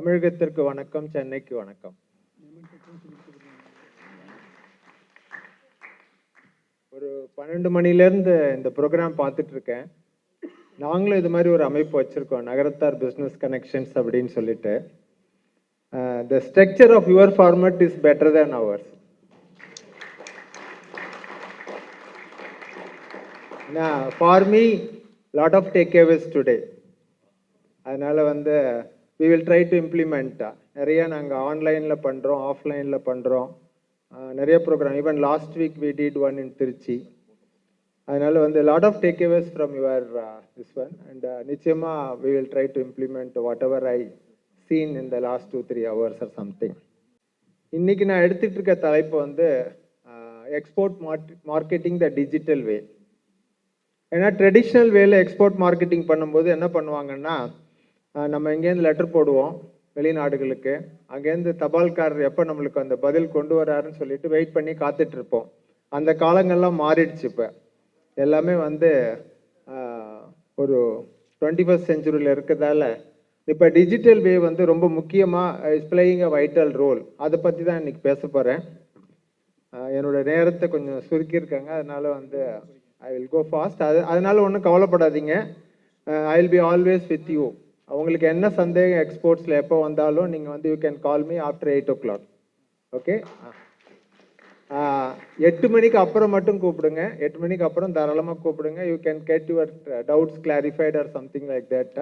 தமிழகத்திற்கு வணக்கம், சென்னைக்கு வணக்கம். ஒரு 12 மணிலேருந்து இந்த ப்ரோக்ராம் பார்த்துட்டு இருக்கேன். நாங்களும் இது மாதிரி ஒரு அமைப்பு வச்சிருக்கோம், நகரத்தார் பிஸ்னஸ் கனெக்ஷன்ஸ் அப்படின்னு சொல்லிட்டு. The structure of your format is better than ours. For me, lot of takeaways today. அதனால we will try to implement. நிறைய நாங்கள் ஆன்லைனில் பண்ணுறோம், ஆஃப்லைனில் பண்ணுறோம், நிறைய program. Even last week we did one in Trichy. அதனால lot of takeaways from your this one, and நிச்சயமாக we will try to implement whatever I seen in the last 2-3 hours or something. இன்னைக்கு நான் எடுத்துட்டு இருக்க தலைப்பு எக்ஸ்போர்ட் மார்க்கெட்டிங் த டிஜிட்டல் வே. ஏன்னா traditional வேல export marketing பண்ணும்போது என்ன பண்ணுவாங்கன்னா, நம்ம இங்கேருந்து லெட்டர் போடுவோம் வெளிநாடுகளுக்கு, அங்கேருந்து தபால்காரர் எப்போ நம்மளுக்கு அந்த பதில் கொண்டு வராருன்னு சொல்லிட்டு வெயிட் பண்ணி காத்துட்டு இருப்போம். அந்த காலங்கள்லாம் மாறிடுச்சு. இப்போ எல்லாமே ஒரு 21st செஞ்சுரியில் இருக்கிறதால இப்போ டிஜிட்டல் வே ரொம்ப முக்கியமாக is playing a vital role. அதை பற்றி தான் இன்னைக்கு பேச போகிறேன். என்னோட நேரத்தை கொஞ்சம் சுருக்கியிருக்காங்க, அதனால ஐ வில் கோ ஃபாஸ்ட். அதனால ஒன்றும் கவலைப்படாதீங்க. I will be always with you. உங்களுக்கு என்ன சந்தேகம் எக்ஸ்போர்ட்ஸில் எப்போ வந்தாலும் நீங்கள் you can call me after 8 o'clock. Okay, 8 மணிக்கு அப்புறம் மட்டும் கூப்பிடுங்க. 8 மணிக்கு அப்புறம் தாராளமாக கூப்பிடுங்க. You can get your doubts clarified R something like that.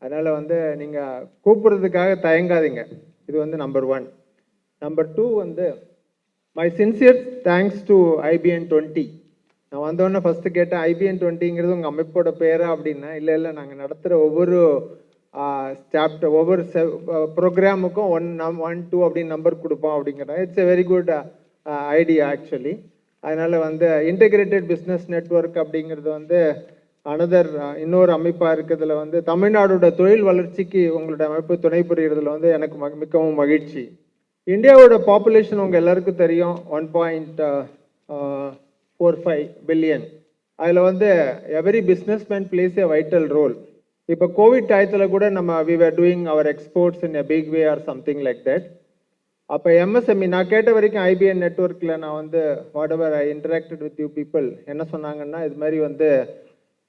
அதனால் நீங்கள் கூப்பிடுறதுக்காக தயங்காதீங்க. இது number 1. Number 2 my sincere thanks to IBN 20. நான் வந்தோடனே ஃபஸ்ட்டு கேட்டேன், IBN 20ங்கிறது உங்கள் அமைப்போட பேரா அப்படின்னா, இல்லை நாங்கள் நடத்துகிற ஒவ்வொரு சாப்டர் ஒவ்வொரு ப்ரோக்ராமுக்கும் 1, 2 அப்படின்னு நம்பர் கொடுப்போம் அப்படிங்கிறத. It's a very good idea actually. அதனால் இன்டெகிரேட்டட் பிஸ்னஸ் நெட்வொர்க் அப்படிங்கிறது அனதர் இன்னொரு அமைப்பாக இருக்கிறதுல தமிழ்நாடோட தொழில் வளர்ச்சிக்கு உங்களோட அமைப்பு துணை புரிகிறதுல எனக்கு மிகவும் மகிழ்ச்சி. இந்தியாவோட பாப்புலேஷன் உங்கள் எல்லாருக்கும் தெரியும், 1.45 பில்லியன். அதில் எவரி பிஸ்னஸ்மேன் பிளேஸ் எ வைட்டல் ரோல். இப்போ கோவிட் டயத்தில் கூட நம்ம we were doing our exports in a big way or something like that. அப்போ MSME நான் கேட்ட வரைக்கும் IBN நெட்வொர்க்கில் நான் what ever I interacted with you people என்ன சொன்னாங்கன்னா, இது மாதிரி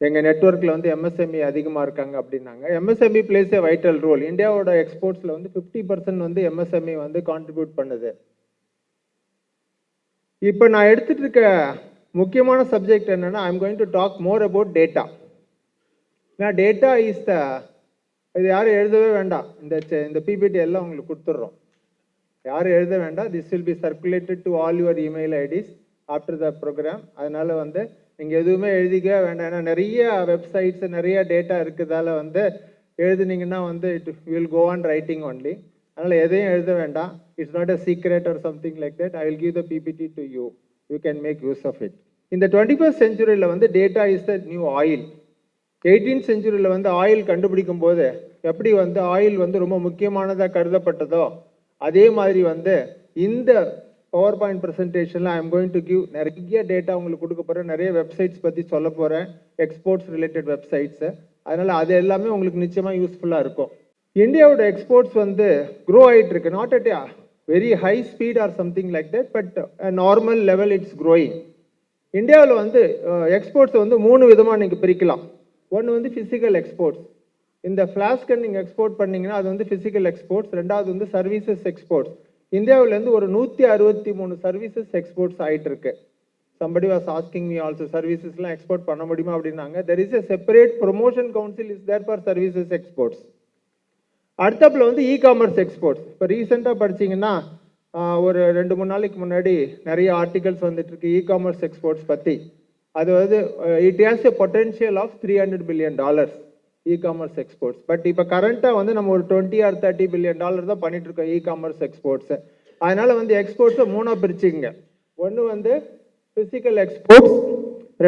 எங்கள் நெட்வொர்க்கில் MSME அதிகமாக இருக்காங்க அப்படின்னாங்க. MSME பிளேஸ் எ வைட்டல் ரோல். இந்தியாவோட எக்ஸ்போர்ட்ஸில் 50% MSME கான்ட்ரிபியூட் பண்ணுது. இப்போ நான் எடுத்துட்டு இருக்க முக்கியமான சப்ஜெக்ட் என்னன்னா, I am going to talk more about data. Data is இது யாரும் எழுதவே வேண்டாம். இந்த PPT எல்லாம் உங்களுக்கு கொடுத்துட்றோம், யாரும் எழுத வேண்டாம். This will be circulated to all your email IDs after the program. அதனால நீங்கள் எதுவுமே எழுதிக்க வேண்டாம். ஏன்னா நிறைய வெப்சைட்ஸ் நிறைய டேட்டா இருக்கிறதால எழுதுனீங்கன்னா it will go on writing only. அதனால் எதையும் எழுத வேண்டாம். It's not a secret or something like that. I will give the PPT to you. You can make use of it. இந்த 21st செஞ்சுரியில் data is the new oil. 18th செஞ்சுரியில் oil கண்டுபிடிக்கும் போது எப்படி ஆயில் ரொம்ப முக்கியமானதாக கருதப்பட்டதோ, அதே மாதிரி இந்த பவர் பாயிண்ட் ப்ரெசன்டேஷனில் I am going to give நிறைய டேட்டா உங்களுக்கு கொடுக்க போகிறேன். நிறைய வெப்சைட்ஸ் பற்றி சொல்ல போகிறேன், எக்ஸ்போர்ட்ஸ் ரிலேட்டட் வெப்சைட்ஸு. அதனால் அது எல்லாமே உங்களுக்கு நிச்சயமாக யூஸ்ஃபுல்லாக இருக்கும். இந்தியாவோட எக்ஸ்போர்ட்ஸ் க்ரோ ஆகிட்டு இருக்கு. Not at a very high speed R something like that, but normal level it's growing. இந்தியாவில் எக்ஸ்போர்ட்ஸ் 3 விதமாக நீங்கள் பிரிக்கலாம். ஒன்று ஃபிசிக்கல் எக்ஸ்போர்ட்ஸ். இந்த ஃப்ளாஸ்கை நீங்கள் எக்ஸ்போர்ட் பண்ணிங்கன்னா அது ஃபிசிக்கல் எக்ஸ்போர்ட்ஸ். ரெண்டாவது சர்வீசஸ் எக்ஸ்போர்ட்ஸ். இந்தியாவிலேருந்து ஒரு 163 சர்வீசஸ் எக்ஸ்போர்ட்ஸ் ஆகிட்டு இருக்கு. somebody was asking me also, சர்வீசஸ்லாம் எக்ஸ்போர்ட் பண்ண முடியுமா அப்படின்னாங்க. there is a separate promotion council is there for services exports. அடுத்தப்பில் இ-காமர்ஸ் எக்ஸ்போர்ட்ஸ். இப்போ ரீசெண்டாக படிச்சிங்கன்னா ஒரு 2-3 நாளைக்கு முன்னாடி நிறைய ஆர்டிகல்ஸ் இருக்கு இ-காமர்ஸ் எக்ஸ்போர்ட்ஸ் பற்றி. அது it has a potential of $300 billion e-commerce exports. But இப்போ கரண்ட்டாக நம்ம ஒரு $20 or $30 billion தான் பண்ணிட்டு இருக்கோம் இ-காமர்ஸ் எக்ஸ்போர்ட்ஸ். அதனால எக்ஸ்போர்ட்ஸை 3ஆக பிரிச்சுங்க. ஒன்று ஃபிசிக்கல் எக்ஸ்போர்ட்ஸ்,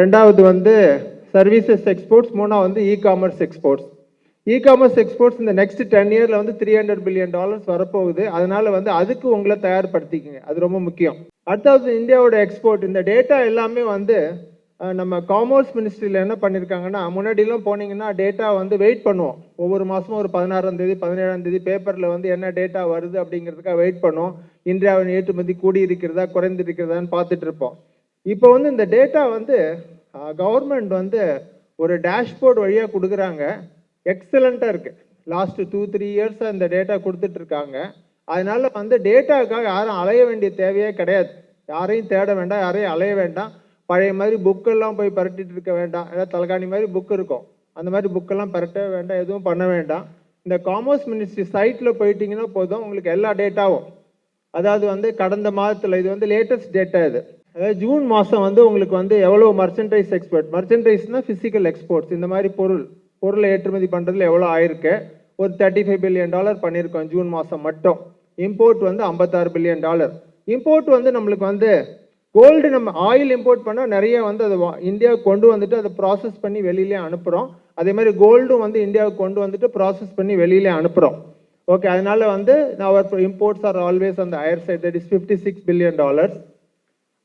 ரெண்டாவது சர்வீசஸ் எக்ஸ்போர்ட்ஸ், மூணாவது இ-காமர்ஸ் எக்ஸ்போர்ட்ஸ். இ-காமர்ஸ் எக்ஸ்போர்ட்ஸ் இந்த நெக்ஸ்ட் 10 years $300 billion வரப்போகுது. அதனால அதுக்கு உங்களை தயார்படுத்திக்கங்க, அது ரொம்ப முக்கியம். அடுத்தது இந்தியாவோட எக்ஸ்போர்ட். இந்த டேட்டா எல்லாமே நம்ம காமர்ஸ் மினிஸ்ட்ரியில் என்ன பண்ணியிருக்காங்கன்னா, முன்னாடிலாம் போனீங்கன்னா டேட்டா வந்து வெயிட் பண்ணுவோம். ஒவ்வொரு மாதமும் ஒரு 16ஆம் தேதி 17ஆம் தேதி பேப்பரில் வந்து என்ன டேட்டா வருது அப்படிங்கிறதுக்காக வெயிட் பண்ணுவோம். இந்தியாவின் ஏற்றுமதி கூடி இருக்கிறதா குறைந்திருக்கிறதான்னு பார்த்துட்டு இருப்போம். இப்போ வந்து இந்த டேட்டா வந்து கவர்மெண்ட் வந்து ஒரு டேஷ்போர்ட் வழியாக கொடுக்குறாங்க. எக்ஸலண்ட்டாக இருக்குது. லாஸ்ட்டு 2-3 இயர்ஸாக இந்த டேட்டா கொடுத்துட்டு இருக்காங்க. அதனால வந்து டேட்டாவுக்காக யாரும் அலைய வேண்டிய தேவையே கிடையாது. யாரையும் தேட வேண்டாம், யாரையும் அலைய வேண்டாம். பழைய மாதிரி புக்கெல்லாம் போய் பரட்டிட்டு இருக்க வேண்டாம். ஏதாவது தலைகாணி மாதிரி புக் இருக்கும், அந்த மாதிரி புக்கெல்லாம் பரட்டவே வேண்டாம், எதுவும் பண்ண வேண்டாம். இந்த காமர்ஸ் மினிஸ்ட்ரி சைட்டில் போயிட்டீங்கன்னா போதும், உங்களுக்கு எல்லா டேட்டாவும், அதாவது வந்து கடந்த மாதத்தில், இது வந்து லேட்டஸ்ட் டேட்டா இது, அதாவது ஜூன் மாதம் வந்து உங்களுக்கு வந்து எவ்வளோ மர்ச்சன்டைஸ் எக்ஸ்போர்ட், மர்ச்சன்டைஸ்னால் ஃபிசிக்கல் எக்ஸ்போர்ட்ஸ், இந்த மாதிரி பொருளை ஏற்றுமதி பண்ணுறதுல எவ்வளோ ஆயிருக்கு, ஒரு $35 பில்லியன் பண்ணியிருக்கோம் ஜூன் மாதம் மட்டும். இம்போர்ட் வந்து $56 பில்லியன். இம்போர்ட் வந்து நம்மளுக்கு வந்து கோல்டு, நம்ம ஆயில் இம்போர்ட் பண்ணால் நிறைய வந்து அதை இந்தியாவுக்கு கொண்டு வந்துட்டு அதை ப்ராசஸ் பண்ணி வெளியிலே அனுப்புகிறோம். அதே மாதிரி கோல்டும் வந்து இந்தியாவுக்கு கொண்டு வந்துட்டு ப்ராசஸ் பண்ணி வெளியிலே அனுப்புகிறோம். ஓகே, அதனால வந்து அவர் இம்போர்ட்ஸ் ஆர் ஆல்வேஸ் அந்த higher side, that is $56 billion.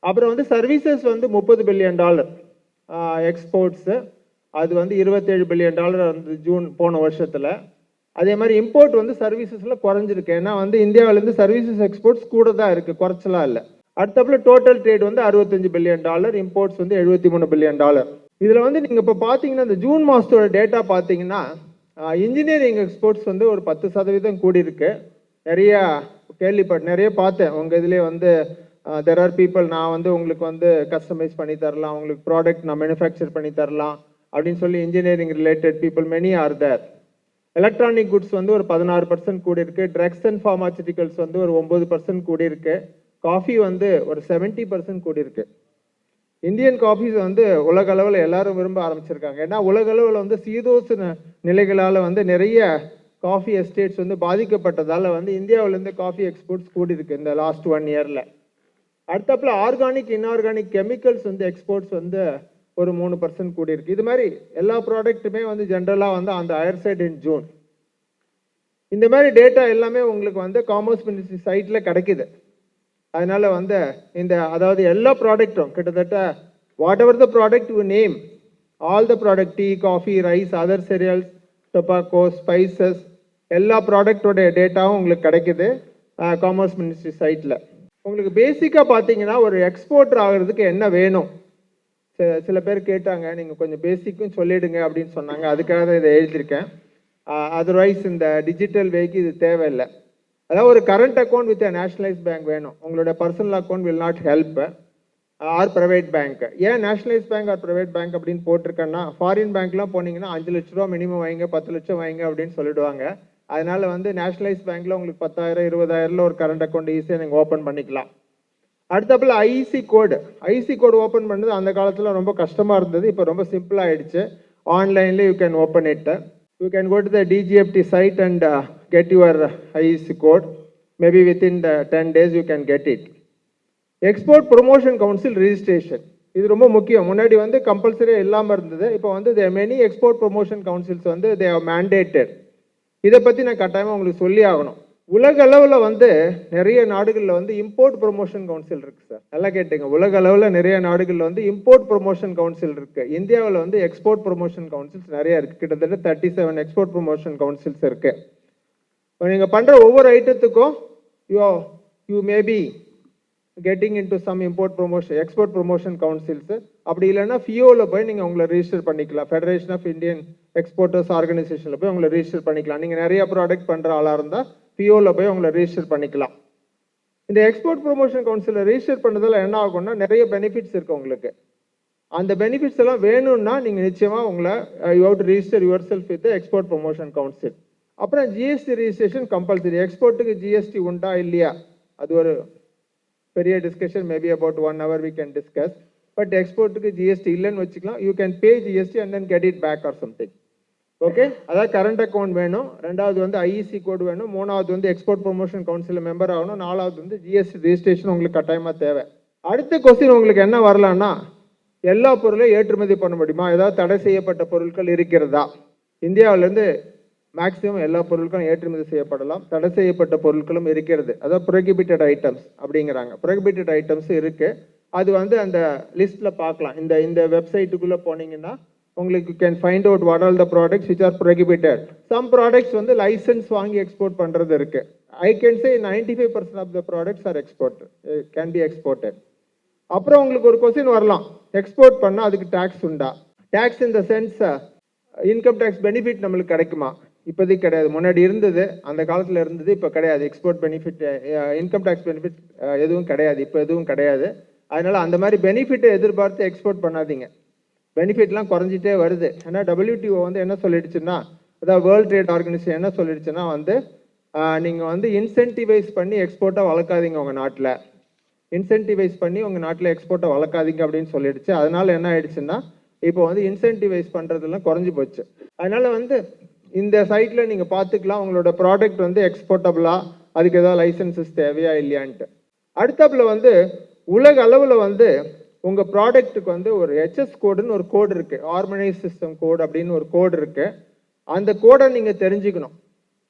அப்புறம் வந்து சர்வீசஸ் வந்து $30 பில்லியன் எக்ஸ்போர்ட்ஸு, அது வந்து $27 பில்லியன் வந்து ஜூன் போன வருஷத்தில். அதே மாதிரி இம்போர்ட் வந்து சர்வீசஸில் குறைஞ்சிருக்கு. ஏன்னா வந்து இந்தியாவிலேருந்து சர்வீசஸ் எக்ஸ்போர்ட்ஸ் கூட தான் இருக்குது, குறைச்சலாம் இல்லை. அடுத்தப்பல டோட்டல் ட்ரேட் வந்து $65 பில்லியன், இம்போர்ட்ஸ் வந்து $73 பில்லியன். இதில் வந்து நீங்கள் இப்போ பார்த்தீங்கன்னா இந்த ஜூன் மாதத்தோட டேட்டா பார்த்தீங்கன்னா இன்ஜினியரிங் எக்ஸ்போர்ட்ஸ் வந்து ஒரு 10% கூடியிருக்கு. நிறைய பார்த்தேன் உங்கள் இதிலே வந்து தெர் ஆர் பீப்புள், நான் வந்து உங்களுக்கு வந்து கஸ்டமைஸ் பண்ணி தரலாம், உங்களுக்கு ப்ராடக்ட் நான் மேனுஃபேக்சர் பண்ணி தரலாம் அப்படின்னு சொல்லி engineering related people many are there. Electronic goods வந்து ஒரு 16% கூடியிருக்கு. ட்ரக்ஸ் அண்ட் ஃபார்மாசிட்டிக்கல்ஸ் வந்து ஒரு 9% கூடியிருக்கு. காஃபி வந்து ஒரு 70% கூடியிருக்கு. இந்தியன் காஃபீஸ் வந்து உலக அளவில் எல்லாரும் விரும்ப ஆரம்பிச்சிருக்காங்க. ஏன்னா உலக அளவில் வந்து சீதோசன நிலைகளால் வந்து நிறைய காஃபி எஸ்டேட்ஸ் வந்து பாதிக்கப்பட்டதால் வந்து இந்தியாவிலேருந்து காஃபி எக்ஸ்போர்ட்ஸ் கூடியிருக்கு இந்த லாஸ்ட் 1 இயரில். அடுத்தப்பல ஆர்கானிக் இன்ஆர்கானிக் கெமிக்கல்ஸ் வந்து எக்ஸ்போர்ட்ஸ் வந்து ஒரு 3% கூடியிருக்கு. இது மாதிரி எல்லா ப்ராடக்ட்டுமே வந்து ஜென்ரலாக வந்து அந்த ஹையர் சைட் இன் ஜூன். இந்த மாதிரி டேட்டா எல்லாமே உங்களுக்கு வந்து காமர்ஸ் மினிஸ்ட்ரி சைட்டில் கிடைக்குது. அதனால வந்து அதாவது எல்லா ப்ராடக்ட்டும் கிட்டத்தட்ட what ever the product you name, all the product, tea, coffee, rice, other cereals, tobacco, spices, எல்லா ப்ராடக்டோட டேட்டாவும் உங்களுக்கு கிடைக்குது காமர்ஸ் மினிஸ்ட்ரி சைட்டில். உங்களுக்கு பேசிக்காக பார்த்தீங்கன்னா ஒரு எக்ஸ்போர்ட்டர் ஆகிறதுக்கு என்ன வேணும், சில பேர் கேட்டாங்க, நீங்கள் கொஞ்சம் பேசிக்கும் சொல்லிடுங்க அப்படின்னு சொன்னாங்க. அதுக்காக தான் இதை எழுதியிருக்கேன். அதர்வைஸ் இந்த டிஜிட்டல் வேக்கு இது தேவையில்லை. அதாவது ஒரு current account with nationalise bank வேணும். உங்களோட personal account will not help, or private bank. ஏன் nationalise bank or private bank அப்படின்னு போட்டிருக்கேன்னா, ஃபாரின் பேங்க்லாம் போனீங்கன்னா 5 லட்ச ரூபா மினிமம் வைங்க, 10 லட்சம் வைங்க அப்படின்னு சொல்லிடுவாங்க. அதனால வந்து நேஷனலைஸ் பேங்க்ல உங்களுக்கு 10,000 20,000 ஒரு கரண்ட் அக்கௌண்ட் ஈஸியாக நீங்கள் ஓப்பன் பண்ணிக்கலாம். அடுத்தப்பல ஐசி கோடு ஓப்பன் பண்ணது அந்த காலத்தில் ரொம்ப கஷ்டமாக இருந்தது. இப்போ ரொம்ப சிம்பிள் ஆகிடுச்சு. ஆன்லைனில் you can open it. You can go to the DGFT site and get your IEC code. Maybe within the 10 days you can get it. Export Promotion Council registration. இது ரொம்ப முக்கியம். முன்னாடி வந்து கம்பல்சரியாக இல்லாமல் இருந்தது. இப்போ வந்து many export promotion councils வந்து they are mandated. இதை பற்றி நான் கட்டாயமாக உங்களுக்கு சொல்லி ஆகணும். உலக அளவில் வந்து நிறைய நாடுகளில் வந்து இம்போர்ட் ப்ரொமோஷன் கவுன்சில் இருக்கு சார். நல்லா கேட்டுங்க, உலக அளவில் நிறைய நாடுகளில் வந்து இம்போர்ட் ப்ரொமோஷன் கவுன்சில் இருக்கு. இந்தியாவில் வந்து எக்ஸ்போர்ட் ப்ரொமோஷன் கவுன்சில்ஸ் நிறைய இருக்கு. கிட்டத்தட்ட 37 எக்ஸ்போர்ட் ப்ரொமோஷன் கவுன்சில்ஸ் இருக்கு. நீங்கள் பண்ணுற ஒவ்வொரு ஐட்டத்துக்கும் you maybe getting into some export promotion councils. அப்படி இல்லைன்னா ஃபியோவில் போய் நீங்கள் உங்களை ரிஜிஸ்டர் பண்ணிக்கலாம். ஃபெடரேஷன் ஆஃப் இந்தியன் எக்ஸ்போர்ட்டர்ஸ் ஆர்கனைசேஷனில் போய் உங்களை ரிஜிஸ்டர் பண்ணிக்கலாம். நீங்கள் நிறைய ப்ராடக்ட் பண்ணுற ஆளாக இருந்தால் பிஓவில் போய் உங்களை ரிஜிஸ்டர் பண்ணிக்கலாம். இந்த எக்ஸ்போர்ட் ப்ரொமோஷன் கவுன்சிலில் ரிஜிஸ்டர் பண்ணதில் என்ன ஆகும்னா நிறைய பெனிஃபிட்ஸ் இருக்குது உங்களுக்கு. அந்த பெனிஃபிட்ஸ் எல்லாம் வேணும்னா நீங்கள் நிச்சயமாக உங்களை you have to register yourself with export promotion council. அப்புறம் ஜிஎஸ்டி ரிஜிஸ்ட்ரேஷன் கம்பல்சரி. எக்ஸ்போர்ட்டுக்கு ஜிஎஸ்டி உண்டா இல்லையா, அது ஒரு பெரிய discussion. Maybe about 1 hour we can discuss. But எக்ஸ்போர்ட்டுக்கு ஜிஎஸ்டி இல்லைன்னு வச்சுக்கலாம். You can pay GST and then get it back or something. Okay, அதாவது கரண்ட் அக்கௌண்ட் வேணும், ரெண்டாவது வந்து ஐஇசி கோடு வேணும், மூணாவது வந்து எக்ஸ்போர்ட் ப்ரொமோஷன் கவுன்சில் மெம்பர் ஆகணும், நாலாவது வந்து ஜிஎஸ்டி ரெஜிஸ்ட்ரேஷன் உங்களுக்கு கட்டாயமாக தேவை. அடுத்த கொஸ்டின் உங்களுக்கு என்ன வரலான்னா, எல்லா பொருளையும் ஏற்றுமதி பண்ண முடியுமா, ஏதாவது தடை செய்யப்பட்ட பொருட்கள் இருக்கிறதா? இந்தியாவிலேருந்து மேக்ஸிமம் எல்லா பொருட்களும் ஏற்றுமதி செய்யப்படலாம். தடை செய்யப்பட்ட பொருட்களும் இருக்கிறது, அதாவது ப்ரோஹிபிட்டட் ஐட்டம்ஸ் அப்படிங்கிறாங்க. ப்ரோஹிபிட்டட் ஐட்டம்ஸ் இருக்குது. அது வந்து அந்த லிஸ்ட்டில் பார்க்கலாம். இந்த வெப்சைட்டுக்குள்ளே போனீங்கன்னா உங்களுக்கு can find out what all the products which are prohibited. Some products வந்து லைசன்ஸ் வாங்கி எக்ஸ்போர்ட் பண்ணுறது இருக்கு. I can say 95% of the products are can be exported. அப்புறம் உங்களுக்கு ஒரு கொஸ்டின் வரலாம், எக்ஸ்போர்ட் பண்ணால் அதுக்கு டேக்ஸ் உண்டா? Tax in the sense income tax benefit நம்மளுக்கு கிடைக்குமா? இப்போதைக்கு கிடையாது. முன்னாடி இருந்தது, அந்த காலத்தில் இருந்தது, இப்போ கிடையாது. Export benefit, income tax benefit எதுவும் கிடையாது, இப்போ எதுவும் கிடையாது. அதனால அந்த மாதிரி பெனிஃபிட்டை எதிர்பார்த்து எக்ஸ்போர்ட் பண்ணாதீங்க. பெனிஃபிட்லாம் குறைஞ்சிட்டே வருது. ஏன்னா WTO வந்து என்ன சொல்லிடுச்சுன்னா, அதாவது வேர்ல்ட் ட்ரேட் ஆர்கனைசேஷன் என்ன சொல்லிடுச்சுன்னா வந்து நீங்கள் வந்து இன்சென்டிவைஸ் பண்ணி எக்ஸ்போர்ட்டை வளர்க்காதீங்க, உங்கள் நாட்டில் இன்சென்டிவைஸ் பண்ணி உங்கள் நாட்டில் எக்ஸ்போர்ட்டை வளர்க்காதீங்க அப்படின்னு சொல்லிடுச்சு. அதனால என்ன ஆயிடுச்சுன்னா இப்போ வந்து இன்சென்டிவைஸ் பண்ணுறதுலாம் குறைஞ்சி போச்சு. அதனால வந்து இந்த சைட்டில் நீங்கள் பார்த்துக்கலாம் உங்களோட ப்ராடக்ட் வந்து எக்ஸ்போர்ட்டபிளா, அதுக்கு ஏதாவது லைசன்சஸ் தேவையா இல்லையான்ட்டு. அடுத்தப்புல வந்து உலக அளவில் வந்து உங்கள் ப்ராடக்ட்டுக்கு வந்து ஒரு HS கோடுன்னு ஒரு கோடு இருக்குது, ஹார்மனைஸ் சிஸ்டம் கோடு அப்படின்னு ஒரு கோடு இருக்குது. அந்த கோடை நீங்கள் தெரிஞ்சுக்கணும்.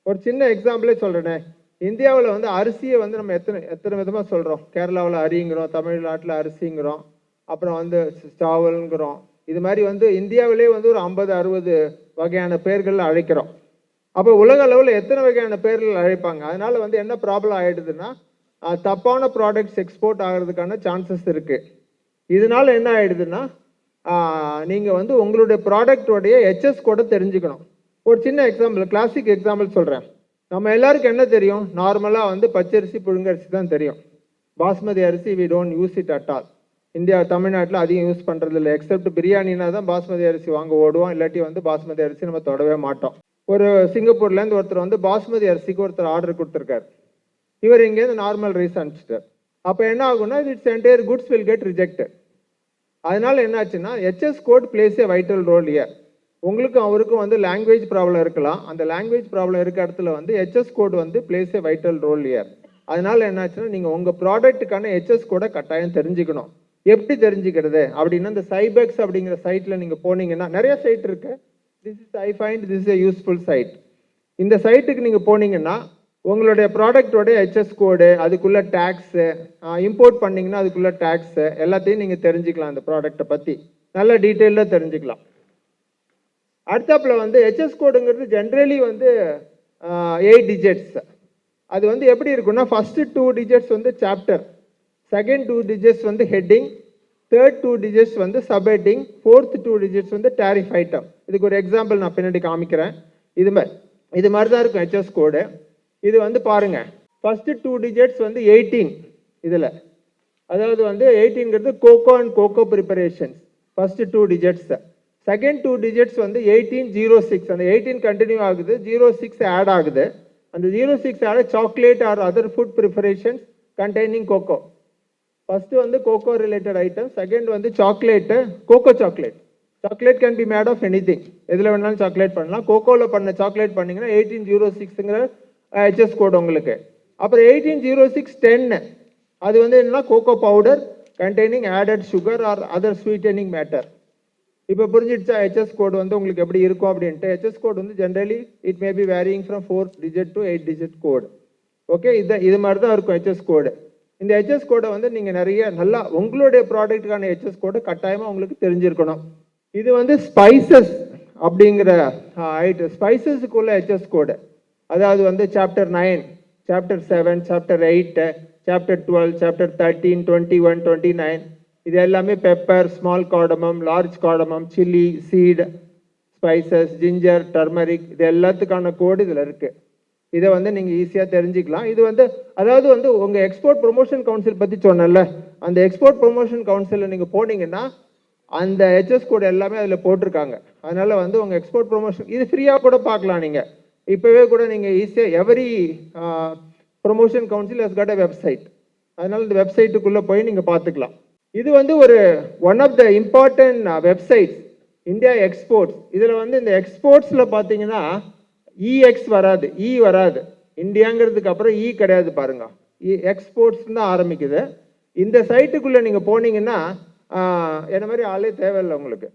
ஒரு சின்ன எக்ஸாம்பிளே சொல்கிறேனே, இந்தியாவில் வந்து அரிசியை வந்து நம்ம எத்தனை விதமாக சொல்கிறோம். கேரளாவில் அரிங்கிறோம், தமிழ்நாட்டில் அரிசிங்கிறோம், அப்புறம் வந்து சாவல்ங்கிறோம். இது மாதிரி வந்து இந்தியாவிலே வந்து ஒரு 50-60 வகையான பெயர்கள் அழைக்கிறோம். அப்போ உலக அளவில் எத்தனை வகையான பெயர்கள் அழைப்பாங்க. அதனால வந்து என்ன ப்ராப்ளம் ஆகிடுதுன்னா, தப்பான ப்ராடக்ட்ஸ் எக்ஸ்போர்ட் ஆகிறதுக்கான சான்சஸ் இருக்குது. இதனால என்ன ஆகிடுதுன்னா, நீங்கள் வந்து உங்களுடைய ப்ராடக்டோடைய HS கோடை தெரிஞ்சுக்கணும். ஒரு சின்ன எக்ஸாம்பிள், கிளாசிக் எக்ஸாம்பிள் சொல்கிறேன். நம்ம எல்லாருக்கும் என்ன தெரியும், நார்மலாக வந்து பச்சரிசி புழுங்கரிசி தான் தெரியும். பாஸ்மதி அரிசி we don't use it at all. India தமிழ்நாட்டில் அதிகம் யூஸ் பண்ணுறது இல்லை. எக்ஸப்ட் பிரியாணினா தான் பாஸ்மதி அரிசி வாங்க ஓடுவோம், இல்லாட்டி வந்து பாஸ்மதி அரிசி நம்ம தொடவே மாட்டோம். ஒரு சிங்கப்பூர்லேருந்து ஒருத்தர் வந்து பாஸ்மதி அரிசிக்கு ஒருத்தர் ஆர்டர் கொடுத்துருக்காரு. இவர் இங்கேருந்து நார்மல் ரைஸ் அனுப்பிச்சிட்டார். அப்போ என்ன ஆகும்னா, it's entire goods will get rejected. அதனால என்னாச்சுன்னா, HS கோட் பிளேஸ் ஏ வைட்டல் ரோல் இயர். உங்களுக்கும் அவருக்கும் வந்து லாங்குவேஜ் ப்ராப்ளம் இருக்கலாம். அந்த லாங்குவேஜ் ப்ராப்ளம் இருக்க இடத்துல வந்து HS கோட் வந்து பிளேஸ் ஏ வைட்டல் ரோல் இயர். அதனால என்னாச்சுன்னா, நீங்கள் உங்கள் ப்ராடக்ட்டுக்கான HS கோடை கட்டாயம் தெரிஞ்சுக்கணும். எப்படி தெரிஞ்சுக்கிறது அப்படின்னா, இந்த சைபெக்ஸ் அப்படிங்கிற சைட்டில் நீங்கள் போனீங்கன்னா, நிறைய சைட் இருக்கு. I find this is a useful site. இந்த சைட்டுக்கு நீங்கள் போனீங்கன்னா உங்களுடைய ப்ராடக்டோடைய HS கோடு, அதுக்குள்ள டேக்ஸு, இம்போர்ட் பண்ணிங்கன்னா அதுக்குள்ள டேக்ஸு எல்லாத்தையும் நீங்கள் தெரிஞ்சுக்கலாம். அந்த ப்ராடக்டை பற்றி நல்ல டீட்டெயிலாக தெரிஞ்சுக்கலாம். அடுத்தாப்புல வந்து HS கோடுங்கிறது ஜென்ரலி வந்து 8 டிஜிட்ஸ். அது வந்து எப்படி இருக்குன்னா, ஃபர்ஸ்ட் 2 டிஜிட்ஸ் வந்து சாப்டர், செகண்ட் 2 டிஜிட்ஸ் வந்து ஹெட்டிங், தேர்ட் 2 டிஜிட்ஸ் வந்து சப் ஹெட்டிங், ஃபோர்த் 2 டிஜிட்ஸ் வந்து டேரிஃப் ஐட்டம். இதுக்கு ஒரு எக்ஸாம்பிள் நான் பின்னாடி காமிக்கிறேன். இது மாதிரி தான் இருக்கும் HS கோடு. இது வந்து பாருங்க, ஃபர்ஸ்ட் 2 டிஜிட்ஸ் வந்து 18. இதில் அதாவது வந்து 18ங்கிறது cocoa and cocoa preparations, first 2 digits. Second 2 digits வந்து 1806. அந்த 18 கண்டினியூ ஆகுது, 06 ஆட் ஆகுது. அந்த 06 add chocolate or other food preparations containing cocoa. First வந்து கோகோ ரிலேட்டட் ஐட்டம், செகண்ட் வந்து chocolate, cocoa chocolate. Chocolate can be made of anything, எதில் வேணாலும் chocolate பண்ணலாம். கோகோவில் பண்ண சாக்லேட் பண்ணிங்கன்னா 1806ங்கிற HS கோடு உங்களுக்கு. அப்புறம் 1806-10 அது வந்து என்னன்னா cocoa powder containing added sugar or other sweetening matter. இப்போ புரிஞ்சிடுச்சா HS கோடு வந்து உங்களுக்கு எப்படி இருக்கும் அப்படின்ட்டு. HS கோடு வந்து generally it may be varying from 4 digit to 8 digit code. Okay, இது மாதிரி தான் இருக்கும் HS கோடு. இந்த HS கோடை வந்து நீங்கள் நிறைய நல்லா உங்களுடைய ப்ராடக்ட்டுக்கான HS கோடை கட்டாயமாக உங்களுக்கு தெரிஞ்சிருக்கணும். இது வந்து ஸ்பைசஸ் அப்படிங்கிற ஸ்பைசஸுக்குள்ள HS கோடு. அதாவது வந்து chapter 9, chapter 7, chapter 8, chapter 12, chapter 13, 21, 29 இது எல்லாமே pepper, small cardamom, large cardamom, chilli, seed, spices, ginger, turmeric இது எல்லாத்துக்கான கோடு இதில் இருக்குது. இதை வந்து நீங்கள் ஈஸியாக தெரிஞ்சுக்கலாம். இது வந்து அதாவது வந்து உங்கள் எக்ஸ்போர்ட் ப்ரொமோஷன் கவுன்சில் பற்றி சொன்னேன்ல, அந்த எக்ஸ்போர்ட் ப்ரொமோஷன் கவுன்சிலில் நீங்கள் போனீங்கன்னா அந்த HS கோடு எல்லாமே அதில் போட்டிருக்காங்க. அதனால வந்து உங்கள் எக்ஸ்போர்ட் ப்ரொமோஷன் இது ஃப்ரீயாக கூட பார்க்கலாம். நீங்கள் இப்போவே கூட நீங்கள் ஈஸியாக every promotion council has got a website. அதனால இந்த வெப்சைட்டுக்குள்ளே போய் நீங்கள் பார்த்துக்கலாம். இது வந்து ஒரு one of the important websites India exports. இதில் வந்து இந்த எக்ஸ்போர்ட்ஸில் பார்த்தீங்கன்னா EX வராது, E வராது. இந்தியாங்கிறதுக்கு அப்புறம் E கிடையாது பாருங்க, எக்ஸ்போர்ட்ஸ் தான் ஆரம்பிக்குது. இந்த சைட்டுக்குள்ளே நீங்கள் போனீங்கன்னா என்ன மாதிரி ஆளே தேவையில்லை உங்களுக்கு.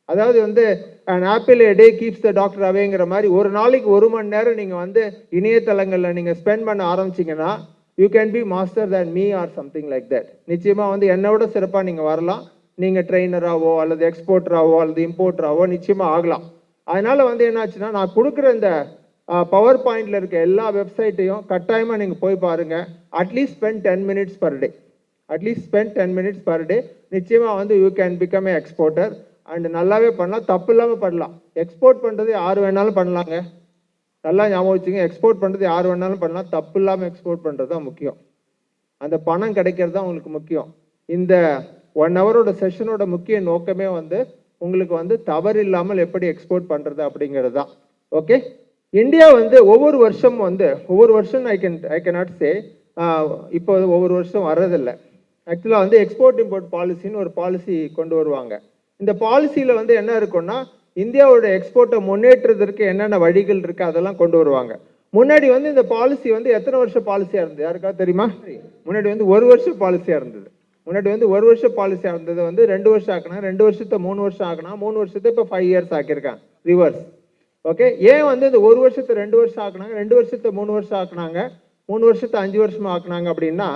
அதாவது வந்து an apple a day keeps the doctor awayங்கிற மாதிரி ஒரு நாளைக்கு 1 மணி நேரம் நீங்கள் வந்து இணையதளங்களில் நீங்கள் ஸ்பெண்ட் பண்ண ஆரம்பிச்சிங்கன்னா you can be master than me or something like that. நிச்சயமாக வந்து என்னோட சிறப்பாக நீங்கள் வரலாம். நீங்கள் ட்ரெயினராகவோ அல்லது எக்ஸ்போர்ட்டராகவோ அல்லது இம்போர்ட்டராகவோ நிச்சயமாக ஆகலாம். அதனால் வந்து என்னாச்சுன்னா, நான் கொடுக்குற இந்த பவர் பாயிண்டில் இருக்க எல்லா வெப்சைட்டையும் கட்டாயமாக நீங்கள் போய் பாருங்கள். At least spend 10 minutes per day. At least spend 10 minutes per day. நிச்சயமாக வந்து you can become a exporter. And நல்லாவே பண்ணலாம், தப்பு இல்லாமல் பண்ணலாம். எக்ஸ்போர்ட் பண்ணுறது யார் வேணாலும் பண்ணலாங்க. நல்லா ஞாபகம் வச்சுங்க, எக்ஸ்போர்ட் பண்ணுறது யார் வேணாலும் பண்ணலாம், தப்பு இல்லாமல் எக்ஸ்போர்ட் பண்ணுறது தான் முக்கியம். அந்த பணம் கிடைக்கிறது தான் உங்களுக்கு முக்கியம். இந்த 1 hour செஷனோட முக்கிய நோக்கமே வந்து உங்களுக்கு வந்து தவறு இல்லாமல் எப்படி எக்ஸ்போர்ட் பண்ணுறது அப்படிங்கிறது தான். ஓகே, இந்தியா வந்து ஒவ்வொரு வருஷம் ஐ கேனாட் சே இப்போ ஒவ்வொரு வருஷம் வர்றதில்லை. ஆக்சுவலாக வந்து எக்ஸ்போர்ட் இம்போர்ட் பாலிசின்னு ஒரு பாலிசி கொண்டு வருவாங்க. இந்த பாலிசியில் வந்து என்ன இருக்குன்னா, இந்தியாவோட எக்ஸ்போர்ட்டை முன்னேற்றத்திற்கு என்னென்ன வழிகள் இருக்குது அதெல்லாம் கொண்டு வருவாங்க. முன்னாடி வந்து இந்த பாலிசி வந்து எத்தனை வருஷம் பாலிசியாக இருந்தது யாருக்காவது தெரியுமா? முன்னாடி வந்து 1 வருஷம் பாலிசியாக இருந்தது. முன்னாடி வந்து 1 வருஷம் பாலிசியாக இருந்தது வந்து 2 வருஷம் ஆக்கினா, 2 வருஷத்தை 3 வருஷம் ஆக்கினா, 3 வருஷத்தை இப்போ 5 years ஆக்கியிருக்காங்க, ரிவர்ஸ். ஓகே, ஏன் வந்து இந்த 1 வருஷத்தை 2 வருஷம் ஆக்குனாங்க, 2 வருஷத்தை 3 வருஷம் ஆக்குனாங்க, 3 வருஷத்தை 5 வருஷமா ஆக்குனாங்க அப்படின்னா,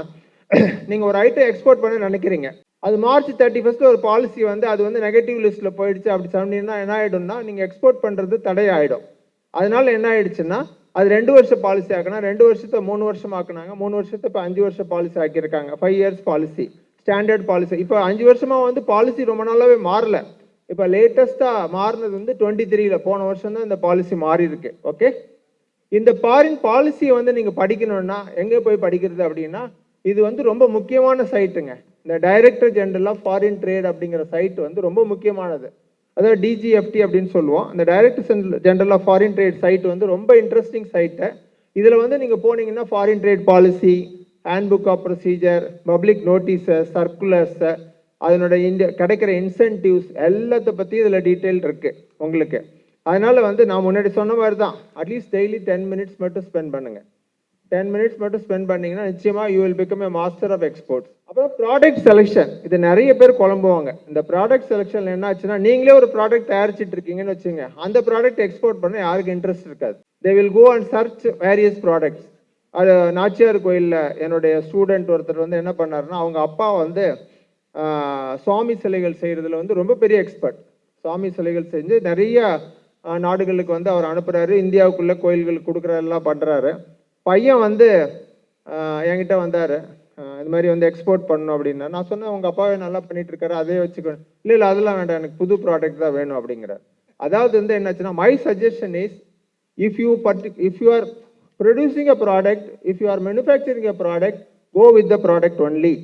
நீங்கள் ஒரு ஐட்டம் எக்ஸ்போர்ட் பண்ண நினைக்கிறீங்க, அது March 31 ஒரு பாலிசி வந்து அது வந்து நெகட்டிவ் லிஸ்ட்டில் போயிடுச்சு அப்படி சொன்னீங்கன்னா என்ன ஆகிடும்னா, நீங்கள் எக்ஸ்போர்ட் பண்ணுறது தடை ஆகிடும். அதனால என்ன ஆயிடுச்சுன்னா, அது 2 வருஷம் பாலிசி ஆக்கினா, 2 வருஷத்தை 3 வருஷம் ஆக்குனாங்க, 3 வருஷத்தை இப்போ 5 வருஷம் பாலிசி ஆக்கியிருக்காங்க. 5 years பாலிசி, ஸ்டாண்டர்ட் பாலிசி. இப்போ 5 வருஷமாக வந்து பாலிசி ரொம்ப நாளாவே மாறல. இப்போ லேட்டஸ்ட்டாக மாறினது வந்து 23ல, போன வருஷம் தான் இந்த பாலிசி மாறி இருக்கு. ஓகே, இந்த ஃபாரின் பாலிசியை வந்து நீங்கள் படிக்கணும்னா எங்கே போய் படிக்கிறது அப்படின்னா, இது வந்து ரொம்ப முக்கியமான சைட்டுங்க. இந்த director general of foreign trade அப்படிங்கிற சைட் வந்து ரொம்ப முக்கியமானது. அதாவது டிஜிஎஃப்டி அப்படின்னு சொல்லுவோம். அந்த director general of foreign trade site வந்து ரொம்ப இன்ட்ரெஸ்டிங் சைட்டு. இதில் வந்து நீங்கள் போனீங்கன்னா foreign trade policy, handbook of procedure, public notices, circulars, அதனோட கிடைக்கிற இன்சென்டிவ்ஸ் எல்லாத்த பற்றி இதில் டீட்டெயில் இருக்குது உங்களுக்கு. அதனால் வந்து நான் முன்னாடி சொன்ன மாதிரி தான், அட்லீஸ்ட் டெய்லி 10 minutes மட்டும் ஸ்பெண்ட் பண்ணுங்கள். 10 minutes மட்டும் ஸ்பெண்ட் பண்ணிங்கன்னா நிச்சயமாக you will become a master of exports. அப்புறம் ப்ராடக்ட் செலெக்ஷன், இது நிறைய பேர் குழம்புவாங்க. இந்த ப்ராடக்ட் செலெக்ஷன் என்ன ஆச்சுன்னா, நீங்களே ஒரு ப்ராடக்ட் தயாரிச்சுட்டு இருக்கீங்கன்னு வச்சுங்க, அந்த ப்ராடக்ட் எக்ஸ்போர்ட் பண்ண யாருக்கு இன்ட்ரெஸ்ட் இருக்காது. They will go and search various products. அது நாச்சியார் கோயிலில் என்னுடைய ஸ்டூடெண்ட் ஒருத்தர் வந்து என்ன பண்ணாருன்னா, அவங்க அப்பா வந்து சுவாமி சிலைகள் செய்கிறதுல வந்து ரொம்ப பெரிய எக்ஸ்பர்ட். சுவாமி சிலைகள் செஞ்சு நிறைய நாடுகளுக்கு வந்து அவர் அனுப்புகிறாரு, இந்தியாவுக்குள்ளே கோயில்களுக்கு கொடுக்குறதெல்லாம் பண்ணுறாரு. பையன் வந்து என்கிட்ட வந்தார், இது மாதிரி வந்து எக்ஸ்போர்ட் பண்ணணும் அப்படின்னா. நான் சொன்னேன், உங்கள் அப்பாவே நல்லா பண்ணிட்டு இருக்காரு, அதே வச்சுக்கணும். இல்லை அதெல்லாம் வேண்டாம், எனக்கு புது ப்ராடக்ட் தான் வேணும் அப்படிங்கிறார். அதாவது வந்து என்னாச்சுன்னா, my suggestion is, if you are producing a product, if you are manufacturing a product, go with the product only.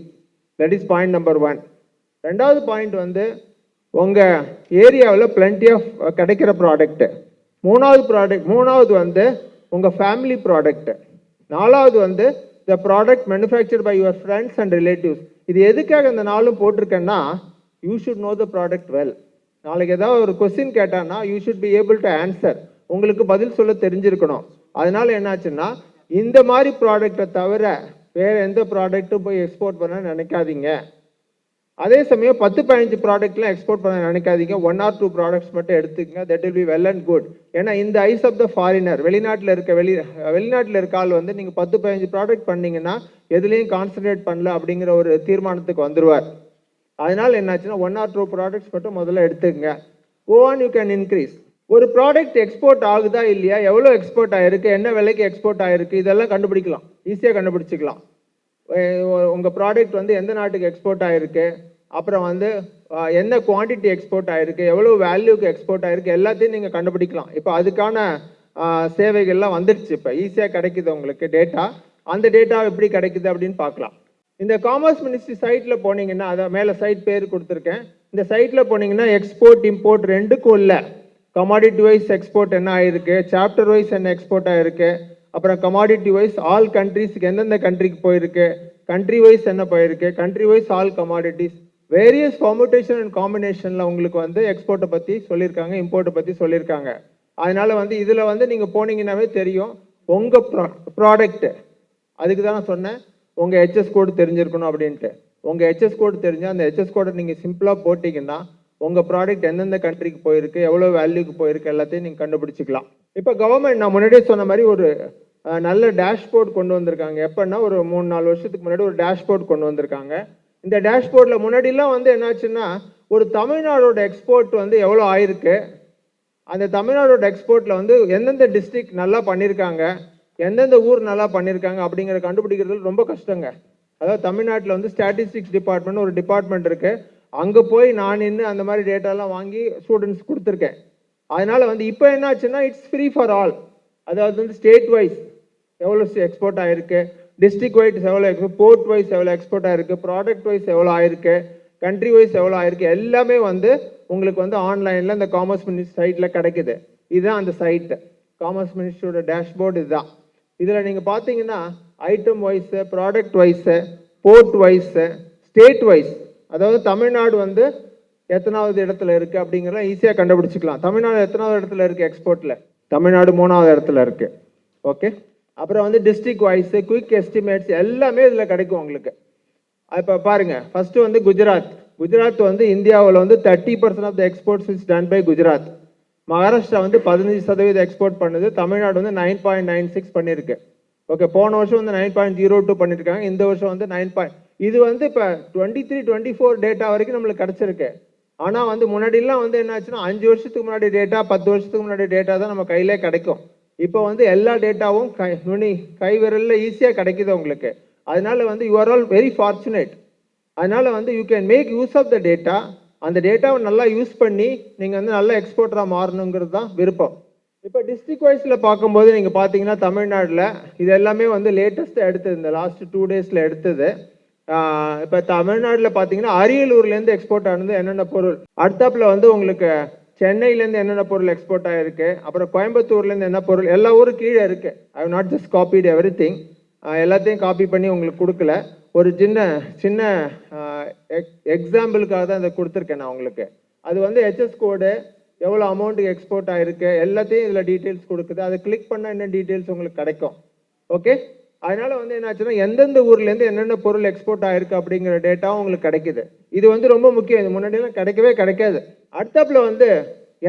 That is point number 1. ரெண்டாவது பாயிண்ட் வந்து உங்கள் ஏரியாவில் பிளென்டி ஆஃப் கிடைக்கிற ப்ராடக்ட்டு. மூணாவது வந்து உங்கள் ஃபேமிலி ப்ராடக்ட். 4வது வந்து the product manufactured by your friends and relatives. இது எதுக்காக இந்த 4 போட்டிருக்கேன்னா, you should know the product well. நாளைக்கு ஏதாவது ஒரு கொஸ்டின் கேட்டான்னா you should be able to answer. உங்களுக்கு பதில் சொல்ல தெரிஞ்சிருக்கணும். அதனால என்னாச்சுன்னா, இந்த மாதிரி ப்ராடக்டை தவிர வேறு எந்த ப்ராடக்ட்டும் போய் எக்ஸ்போர்ட் பண்ண நினைக்காதீங்க. அதே சமயம் 10-15 ப்ராடக்ட்லாம் எக்ஸ்போர்ட் பண்ண நினைக்காதீங்க. 1 or 2 ப்ராடக்ட்ஸ் மட்டும் எடுத்துக்கங்க. That will be well and good. ஏன்னா இந்த ஐஸ் ஆஃப் த ஃபாரினர், வெளிநாட்டில் இருக்க ஆள் வந்து நீங்கள் 10-15 ப்ராடக்ட் பண்ணீங்கன்னா எதுலேயும் கான்சன்ட்ரேட் பண்ணல அப்படிங்கிற ஒரு தீர்மானத்துக்கு வந்துடுவார். அதனால் என்னாச்சுன்னா 1 or 2 ப்ராடக்ட்ஸ் மட்டும் முதல்ல எடுத்துக்கங்க. Go on, you can increase. ஒரு ப்ராடக்ட் எக்ஸ்போர்ட் ஆகுதா இல்லையா, எவ்வளோ எக்ஸ்போர்ட் ஆகிருக்கு, என்ன விலைக்கு எக்ஸ்போர்ட் ஆகிருக்கு, இதெல்லாம் கண்டுபிடிக்கலாம், ஈஸியாக கண்டுபிடிச்சிக்கலாம். உங்கள் ப்ராடக்ட் வந்து எந்த நாட்டுக்கு எக்ஸ்போர்ட் ஆகிருக்கு, அப்புறம் வந்து என்ன குவான்டிட்டி எக்ஸ்போர்ட் ஆகிருக்கு, எவ்வளோ வேல்யூக்கு எக்ஸ்போர்ட் ஆகிருக்கு, எல்லாத்தையும் நீங்கள் கண்டுபிடிக்கலாம். இப்போ அதுக்கான சேவைகள்லாம் வந்துடுச்சு. இப்போ ஈஸியாக கிடைக்குது உங்களுக்கு டேட்டா. அந்த டேட்டா எப்படி கிடைக்குது அப்படின்னு பார்க்கலாம். இந்த காமர்ஸ் மினிஸ்ட்ரி சைட்டில் போனீங்கன்னா, அதை மேலே சைட் பேர் கொடுத்துருக்கேன். இந்த சைட்டில் போனீங்கன்னா எக்ஸ்போர்ட் இம்போர்ட் ரெண்டுக்கும் இல்லை, கமாடிட்டி வைஸ் எக்ஸ்போர்ட் என்ன ஆகிருக்கு, சாப்டர் வைஸ் என்ன எக்ஸ்போர்ட் ஆகிருக்கு, அப்புறம் கமாடிட்டி வைஸ் ஆல் கண்ட்ரிஸ்க்கு எந்தெந்த கண்ட்ரிக்கு போயிருக்கு, கண்ட்ரி வைஸ் என்ன போயிருக்கு, country wise all commodities, various formulation and காம்பினேஷனில் உங்களுக்கு வந்து எக்ஸ்போர்ட்டை பற்றி சொல்லியிருக்காங்க, இம்போர்ட்டை பற்றி சொல்லியிருக்காங்க. அதனால வந்து இதில் வந்து நீங்கள் போனீங்கன்னாவே தெரியும் உங்கள் ப்ராடக்ட்டு. அதுக்கு தான் நான் சொன்னேன் உங்கள் ஹெச்எஸ் கோடு தெரிஞ்சிருக்கணும் அப்படின்ட்டு. உங்கள் ஹெச்எஸ் கோடு தெரிஞ்சால் அந்த ஹெச்எஸ் கோடை நீங்கள் சிம்பிளாக போட்டிங்கன்னா உங்கள் ப்ராடக்ட் எந்தெந்த கண்ட்ரிக்கு போயிருக்கு, எவ்வளோ வேல்யூக்கு போயிருக்கு எல்லாத்தையும் நீங்கள் கண்டுபிடிச்சிக்கலாம். இப்போ கவர்மெண்ட், நான் முன்னாடியே சொன்ன மாதிரி, ஒரு நல்ல டேஷ்போர்ட் கொண்டு வந்திருக்காங்க. எப்போன்னா ஒரு 3-4 வருஷத்துக்கு முன்னாடி ஒரு டேஷ்போர்ட் கொண்டு வந்திருக்காங்க. இந்த டேஷ்போர்டில் முன்னாடிலாம் வந்து என்னாச்சுன்னா ஒரு தமிழ்நாடோட எக்ஸ்போர்ட் வந்து எவ்வளோ ஆயிருக்கு, அந்த தமிழ்நாடோட எக்ஸ்போர்ட்டில் வந்து எந்தெந்த டிஸ்ட்ரிக்ட் நல்லா பண்ணியிருக்காங்க, எந்தெந்த ஊர் நல்லா பண்ணியிருக்காங்க அப்படிங்கிற கண்டுபிடிக்கிறது ரொம்ப கஷ்டங்க. அதாவது தமிழ்நாட்டில் வந்து ஸ்டாட்டிஸ்டிக்ஸ் டிபார்ட்மெண்ட் ஒரு டிபார்ட்மெண்ட் இருக்குது. அங்கே போய் நான் நின்று அந்த மாதிரி டேட்டாலாம் வாங்கி ஸ்டூடெண்ட்ஸ் கொடுத்துருக்கேன். அதனால வந்து இப்போ என்னாச்சுன்னா இட்ஸ் ஃப்ரீ ஃபார் ஆல். அதாவது வந்து ஸ்டேட் வைஸ் எவ்வளோ எக்ஸ்போர்ட் ஆகிருக்கு, டிஸ்ட்ரிக்ட் வைஸ் எவ்வளோ எக்ஸ்போர்ட், போர்ட் வைஸ் எவ்வளோ எக்ஸ்போர்ட் ஆகிருக்கு, ப்ராடக்ட் வைஸ் எவ்வளோ ஆயிருக்கு, கண்ட்ரி வைஸ் எவ்வளோ ஆயிருக்கு, எல்லாமே வந்து உங்களுக்கு வந்து ஆன்லைனில் இந்த காமர்ஸ் மினிஸ்ட்ரி சைட்டில் கிடைக்குது. இதுதான் அந்த சைட்டு, காமர்ஸ் மினிஸ்ட்ரியோட டேஷ்போர்டு இதுதான். இதில் நீங்கள் பார்த்தீங்கன்னா item wise, product wise, port wise, state wise, அதாவது தமிழ்நாடு வந்து எத்தனாவது இடத்துல இருக்குது அப்படிங்கிறத ஈஸியாக கண்டுபிடிச்சிக்கலாம். தமிழ்நாடு எத்தனாவது இடத்துல இருக்குது எக்ஸ்போர்ட்டில்? தமிழ்நாடு 3வது இடத்துல இருக்குது. ஓகே, அப்புறம் வந்து டிஸ்ட்ரிக்ட் வைஸு, குயிக் எஸ்டிமேட்ஸ் எல்லாமே இதில் கிடைக்கும் உங்களுக்கு. இப்போ பாருங்கள், ஃபஸ்ட்டு வந்து குஜராத் வந்து இந்தியாவில் வந்து 30% of the exports is done by Gujarat. Maharashtra வந்து 15% எக்ஸ்போர்ட் பண்ணுது. தமிழ்நாடு வந்து 9.96 பண்ணியிருக்கு. ஓகே, போன வருஷம் வந்து 9.02 பண்ணியிருக்காங்க. இந்த வருஷம் வந்து 9. இது வந்து இப்போ 23-24 டேட்டா வரைக்கும் நம்மளுக்கு கிடச்சிருக்கு. ஆனால் வந்து முன்னாடிலாம் வந்து என்னாச்சுன்னா 5 வருஷத்துக்கு முன்னாடி டேட்டா, 10 வருஷத்துக்கு முன்னாடி டேட்டா தான் நம்ம கையிலே கிடைக்கும். இப்போ வந்து எல்லா டேட்டாவும் கை விரலில் ஈஸியாக கிடைக்குது உங்களுக்கு. அதனால வந்து you are all very fortunate. அதனால வந்து you can make use of the data. அந்த டேட்டாவை நல்லா யூஸ் பண்ணி நீங்கள் வந்து நல்ல எக்ஸ்போர்ட்டராக மாறணுங்கிறது தான் விருப்பம். இப்போ டிஸ்ட்ரிக்ட் வைஸில் பார்க்கும்போது நீங்கள் பார்த்தீங்கன்னா தமிழ்நாட்டில் இது எல்லாமே வந்து லேட்டஸ்ட்டாக எடுத்தது, இந்த லாஸ்ட் 2 டேஸில் எடுத்தது. இப்போ தமிழ்நாட்டில் பார்த்தீங்கன்னா அரியலூர்லேருந்து எக்ஸ்போர்ட் ஆனது என்னென்ன பொருள், அடுத்தாப்பில் வந்து உங்களுக்கு சென்னையிலேருந்து என்னென்ன பொருள் எக்ஸ்போர்ட் ஆகிருக்கு, அப்புறம் கோயம்புத்தூர்லேருந்து என்ன பொருள், எல்லா ஊரும் கீழே இருக்குது. I have not just copied everything, எல்லாத்தையும் காப்பி பண்ணி உங்களுக்கு கொடுக்கல. ஒரு சின்ன எக்ஸாம்பிளுக்காக தான் இதை கொடுத்துருக்கேன் நான் உங்களுக்கு. அது வந்து ஹெச்எஸ் கோடு, எவ்வளோ அமௌண்ட்டுக்கு எக்ஸ்போர்ட் ஆகிருக்கு, எல்லாத்தையும் இதில் டீட்டெயில்ஸ் கொடுக்குது. அதை கிளிக் பண்ணால் என்ன டீட்டெயில்ஸ் உங்களுக்கு கிடைக்கும். ஓகே, அதனால வந்து என்னாச்சுன்னா எந்தெந்த ஊர்லேருந்து என்னென்ன பொருள் எக்ஸ்போர்ட் ஆகிருக்கு அப்படிங்கிற டேட்டாவும் உங்களுக்கு கிடைக்குது. இது வந்து ரொம்ப முக்கியம். இது முன்னாடியெல்லாம் கிடைக்காது. அடுத்தாப்பில் வந்து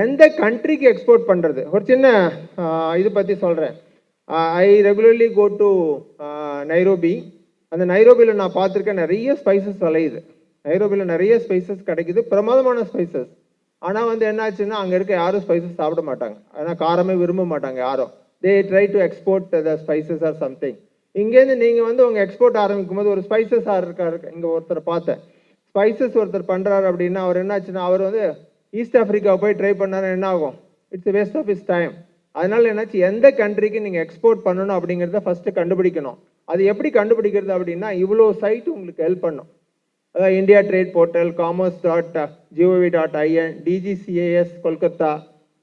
எந்த கண்ட்ரிக்கு எக்ஸ்போர்ட் பண்ணுறது, ஒரு சின்ன இது பற்றி சொல்கிறேன். ஐ ரெகுலர்லி கோ டு நைரோபி. அந்த நைரோபியில் நான் பார்த்துருக்கேன், நிறைய ஸ்பைசஸ் விளையுது. நைரோபியில் நிறைய ஸ்பைசஸ் கிடைக்குது, பிரமாதமான ஸ்பைசஸ். ஆனால் வந்து என்னாச்சுன்னா அங்கே இருக்க யாரும் ஸ்பைசஸ் சாப்பிட மாட்டாங்க. ஆனால் காரமே விரும்ப மாட்டாங்க யாரும். They try to export the spices or something. இங்கேருந்து நீங்கள் வந்து உங்கள் எக்ஸ்போர்ட் ஆரம்பிக்கும் போது ஒரு ஸ்பைசஸ் இருக்காரு, இங்கே ஒருத்தர் பார்த்தேன், ஸ்பைசஸ் ஒருத்தர் பண்ணுறாரு அப்படின்னா அவர் என்னாச்சுன்னா அவர் வந்து ஈஸ்ட் ஆஃப்ரிக்காவை போய் ட்ரை பண்ணாரு, என்ன ஆகும்? It's waste of is time. அதனால என்னாச்சு, எந்த கண்ட்ரிக்கு நீங்கள் எக்ஸ்போர்ட் பண்ணணும் அப்படிங்கிறத ஃபஸ்ட்டு கண்டுபிடிக்கணும். அது எப்படி கண்டுபிடிக்கிறது அப்படின்னா இவ்வளோ சைட்டு உங்களுக்கு ஹெல்ப் பண்ணும். அதாவது India trade portal, commerce.gov.in, DGCAS Kolkata,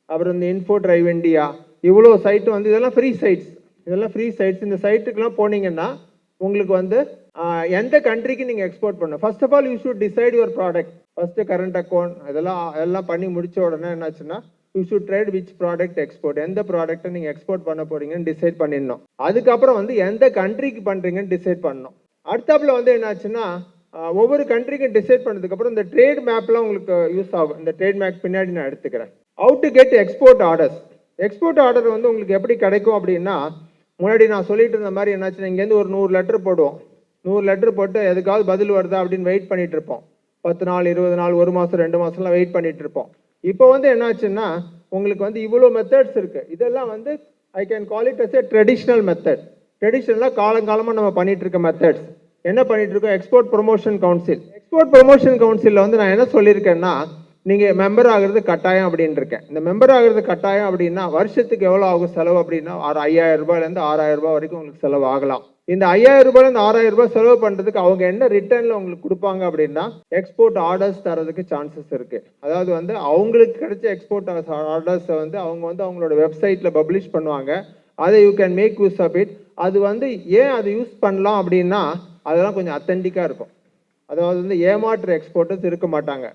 அப்புறம் இந்த இன்ஃபோ டிரைவ் இந்தியா, இவ்வளோ சைட்டு வந்து இதெல்லாம் ஃப்ரீ சைட்ஸ். இந்த சைட்டுக்கெல்லாம் போனீங்கன்னா உங்களுக்கு வந்து எந்த கண்ட்ரிக்கு நீங்கள் எக்ஸ்போர்ட் பண்ணணும். First of all you should decide your product. First current account இதெல்லாம் பண்ணி முடிச்ச உடனே என்னாச்சுன்னா you should trade which product export, எந்த ப்ராடக்ட்டை நீங்கள் எக்ஸ்போர்ட் பண்ண போறீங்கன்னு டிசைட் பண்ணிடணும். அதுக்கப்புறம் வந்து எந்த கண்ட்ரிக்கு பண்ணுறீங்கன்னு டிசைட் பண்ணணும். அடுத்தாப்புல வந்து என்னாச்சுன்னா ஒவ்வொரு கண்ட்ரிக்கும் டிசைட் பண்ணதுக்கப்புறம் இந்த ட்ரேட் மேப்லாம் உங்களுக்கு யூஸ் ஆகும். இந்த ட்ரேட் மேப் பின்னாடி நான் எடுத்துக்கிறேன். How to get export orders. Export order வந்து உங்களுக்கு எப்படி கிடைக்கும் அப்படின்னா, முன்னாடி நான் சொல்லிட்டு இருந்த மாதிரி என்னாச்சுன்னா இங்கேருந்து ஒரு 100 லெட்டர் போடுவோம். 100 லெட்டர் போட்டு எதுக்காவது பதில் வருதா அப்படின்னு வெயிட் பண்ணிட்டு இருப்போம். 10 நாள், 20 நாள், 1 மாதம், 2 மாதம்லாம் வெயிட் பண்ணிட்டு இருப்போம். இப்போ வந்து என்னாச்சுன்னா உங்களுக்கு வந்து இவ்வளோ மெத்தட்ஸ் இருக்குது. இதெல்லாம் வந்து I can call it as a traditional method. ட்ரெடிஷ்னலாக காலங்காலமாக நம்ம பண்ணிட்டு இருக்க மெத்தட்ஸ். என்ன பண்ணிட்டு இருக்கோம்? எக்ஸ்போர்ட் ப்ரொமோஷன் கவுன்சிலில் வந்து நான் என்ன சொல்லியிருக்கேன்னா, நீங்கள் மெம்பர் ஆகிறது கட்டாயம் அப்படின்னு இருக்கேன். இந்த மெம்பர் ஆகிறது கட்டாயம் அப்படின்னா வருஷத்துக்கு எவ்வளோ ஆகும் செலவு அப்படின்னா 5,000 ரூபாயிலேருந்து 6,000 ரூபாய் வரைக்கும் உங்களுக்கு செலவு ஆகலாம். இந்த 5,000 ரூபாயிலேருந்து 6,000 ரூபாய் செலவு பண்ணுறதுக்கு அவங்க என்ன ரிட்டர்னில் உங்களுக்கு கொடுப்பாங்க அப்படின்னா எக்ஸ்போர்ட் ஆர்டர்ஸ் தரதுக்கு சான்சஸ் இருக்குது. அதாவது வந்து அவங்களுக்கு கிடைச்ச எக்ஸ்போர்ட் ஆர்டர்ஸை வந்து அவங்க வந்து அவங்களோட வெப்சைட்டில் பப்ளிஷ் பண்ணுவாங்க. அதை you can make use of it. அது வந்து ஏன் அது யூஸ் பண்ணலாம் அப்படின்னா அதெல்லாம் கொஞ்சம் அத்தன்டிக்காக இருக்கும். அதாவது வந்து ஏமாற்று எக்ஸ்போர்ட்டர்ஸ் இருக்க மாட்டாங்க.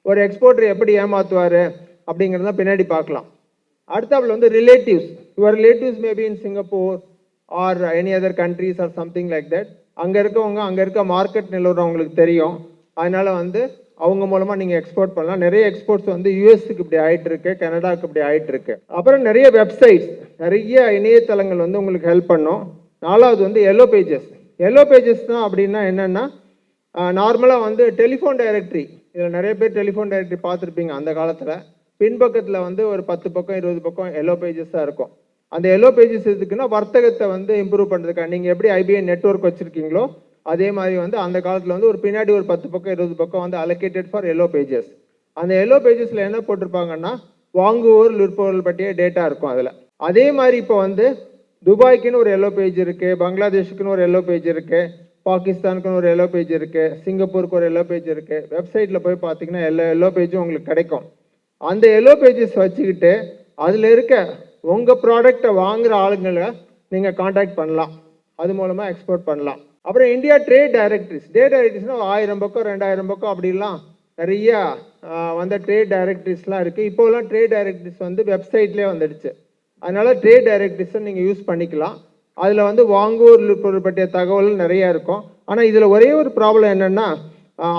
ஒரு எக்ஸ்போர்ட்டர் எப்படி ஏமாற்றுவார் அப்படிங்கிறத பின்னாடி பார்க்கலாம். அடுத்தாப்புல வந்து relatives. Your relatives maybe in Singapore or any other countries R something like that. அங்கே இருக்க மார்க்கெட் நிலவரம் அவங்களுக்கு தெரியும். அதனால வந்து அவங்க மூலமாக நீங்கள் எக்ஸ்போர்ட் பண்ணலாம். நிறைய எக்ஸ்போர்ட்ஸ் வந்து யூஎஸ்க்கு இப்படி ஆகிட்டு இருக்கு, கனடாவுக்கு இப்படி ஆகிட்டு இருக்கு. அப்புறம் நிறைய வெப்சைட்ஸ், நிறைய இணையதளங்கள் வந்து உங்களுக்கு ஹெல்ப் பண்ணும். 4வது வந்து எல்லோ பேஜஸ். எல்லோ பேஜஸ் தான் அப்படின்னா என்னென்னா, நார்மலாக வந்து டெலிஃபோன் டைரக்டரி, இதில் நிறைய பேர் டெலிஃபோன் டைரக்டரி பார்த்துருப்பீங்க அந்த காலத்தில். பின்பக்கத்தில் வந்து ஒரு 10 பக்கம் 20 பக்கம் எல்லோ பேஜஸாக இருக்கும். அந்த எல்லோ பேஜஸ் எதுக்குன்னா வர்த்தகத்தை வந்து இம்ப்ரூவ் பண்ணுறதுக்காக. நீங்கள் எப்படி ஐபிஐ நெட்வொர்க் வச்சுருக்கீங்களோ அதே மாதிரி வந்து அந்த காலத்தில் வந்து ஒரு பின்னாடி ஒரு 10 பக்கம் 20 பக்கம் வந்து அலோகேட்டட் ஃபார் எல்லோ பேஜஸ். அந்த எல்லோ பேஜஸில் என்ன போட்டிருப்பாங்கன்னா வாங்குவோர் விற்பவர்கள் பற்றிய டேட்டா இருக்கும் அதில். அதே மாதிரி இப்போ வந்து துபாய்க்குன்னு ஒரு எல்லோ பேஜ் இருக்குது, பங்களாதேஷுக்குன்னு ஒரு எல்லோ பேஜ் இருக்குது, பாகிஸ்தானுக்குன்னு ஒரு எல்லோ பேஜ் இருக்குது, சிங்கப்பூருக்கு ஒரு எல்லோ பேஜ் இருக்குது. வெப்சைட்டில் போய் பார்த்தீங்கன்னா எல்லா எல்லோ பேஜும் உங்களுக்கு கிடைக்கும். அந்த எல்லோ பேஜஸ் வச்சுக்கிட்டு அதில் இருக்க உங்கள் ப்ராடக்டை வாங்குகிற ஆளுங்களை நீங்கள் காண்டாக்ட் பண்ணலாம். அது மூலமாக எக்ஸ்போர்ட் பண்ணலாம். அப்புறம் இந்தியா ட்ரேட் டைரக்டரிஸ். ட்ரேட் டைரக்டரிஸ்னால் 1000 பக்கம் 2000 பக்கம் அப்படிலாம் நிறையா வந்து ட்ரேட் டைரக்டரிஸ்லாம் இருக்குது. இப்போலாம் ட்ரேட் டைரக்டரிஸ் வந்து வெப்சைட்லேயே வந்துடுச்சு. அதனால் ட்ரேட் டைரக்டரிஸை நீங்கள் யூஸ் பண்ணிக்கலாம். அதில் வந்து வாங்குவோர் விற்பவர்கள் பற்றிய தகவல் நிறையா இருக்கும். ஆனால் இதில் ஒரே ஒரு ப்ராப்ளம் என்னென்னா,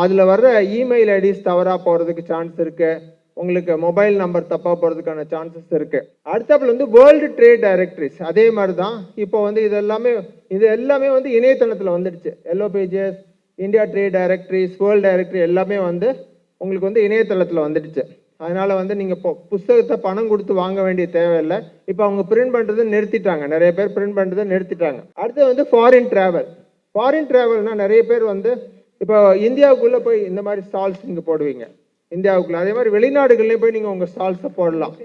அதில் வர்ற இமெயில் ஐடிஸ் தவறாக போகிறதுக்கு சான்ஸ் இருக்குது. உங்களுக்கு மொபைல் நம்பர் தப்பாக போகிறதுக்கான சான்சஸ் இருக்குது. அடுத்தப்பில் வந்து வேர்ல்டு ட்ரேட் டைரக்டரிஸ் அதே மாதிரி தான். இப்போ வந்து இது எல்லாமே வந்து இணையதளத்தில் வந்துடுச்சு. Yellow pages, India trade directories, world directory எல்லாமே வந்து உங்களுக்கு வந்து இணையதளத்தில் வந்துடுச்சு. அதனால் வந்து நீங்கள் இப்போ புத்தகத்தை பணம் கொடுத்து வாங்க வேண்டிய தேவையில்லை. இப்போ அவங்க பிரிண்ட் பண்ணுறதை நிறுத்திட்டாங்க. நிறைய பேர் பிரிண்ட் பண்ணுறதை நிறுத்திட்டாங்க. அடுத்து வந்து ஃபாரின் ட்ராவல். ஃபாரின் ட்ராவல்னால் நிறைய பேர் வந்து இப்போ இந்தியாவுக்குள்ளே போய் இந்த மாதிரி ஸ்டால்ஸ் நீங்கள் போடுவீங்க இந்தியாவுக்குள்ள. அதே மாதிரி வெளிநாடுகள்லேயும் போய் நீங்கள் உங்கள் ஸ்டால்ஸை போடலாம்.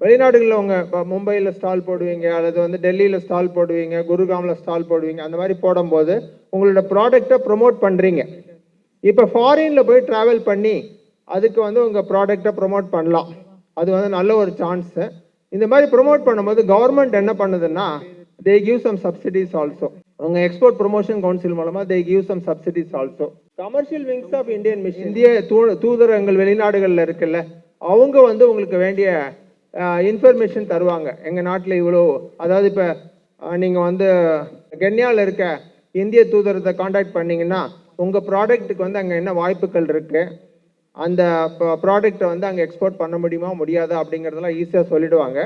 வெளிநாடுகளில் உங்கள் மும்பையில் ஸ்டால் போடுவீங்க, அல்லது வந்து டெல்லியில் ஸ்டால் போடுவீங்க, குருகாமில் ஸ்டால் போடுவீங்க. அந்த மாதிரி போடும்போது உங்களோட ப்ராடக்டை ப்ரொமோட் பண்ணுறீங்க. இப்போ ஃபாரினில் போய் ட்ராவல் பண்ணி அதுக்கு வந்து உங்கள் ப்ராடக்டை ப்ரொமோட் பண்ணலாம். அது வந்து நல்ல ஒரு சான்ஸு. இந்த மாதிரி ப்ரொமோட் பண்ணும்போது கவர்மெண்ட் என்ன பண்ணுதுன்னா, they give some subsidies also. உங்கள் எக்ஸ்போர்ட் ப்ரொமோஷன் கவுன்சில் மூலமாக they give some subsidies also. Commercial wings of Indian mission, இந்திய தூதரகங்கள் வெளிநாடுகளில் இருக்குல்ல, அவங்க வந்து உங்களுக்கு வேண்டிய இன்ஃபர்மேஷன் தருவாங்க. எங்கள் நாட்டில் இவ்வளோ, அதாவது இப்போ நீங்கள் வந்து கென்யாவில் இருக்க இந்திய தூதரத்தை காண்டாக்ட் பண்ணிங்கன்னா உங்கள் ப்ராடக்ட்டுக்கு வந்து அங்கே என்ன வாய்ப்புகள் இருக்குது, அந்த ப்ராடக்டை வந்து அங்கே எக்ஸ்போர்ட் பண்ண முடியுமா முடியாதா அப்படிங்கிறதெல்லாம் ஈஸியாக சொல்லிடுவாங்க.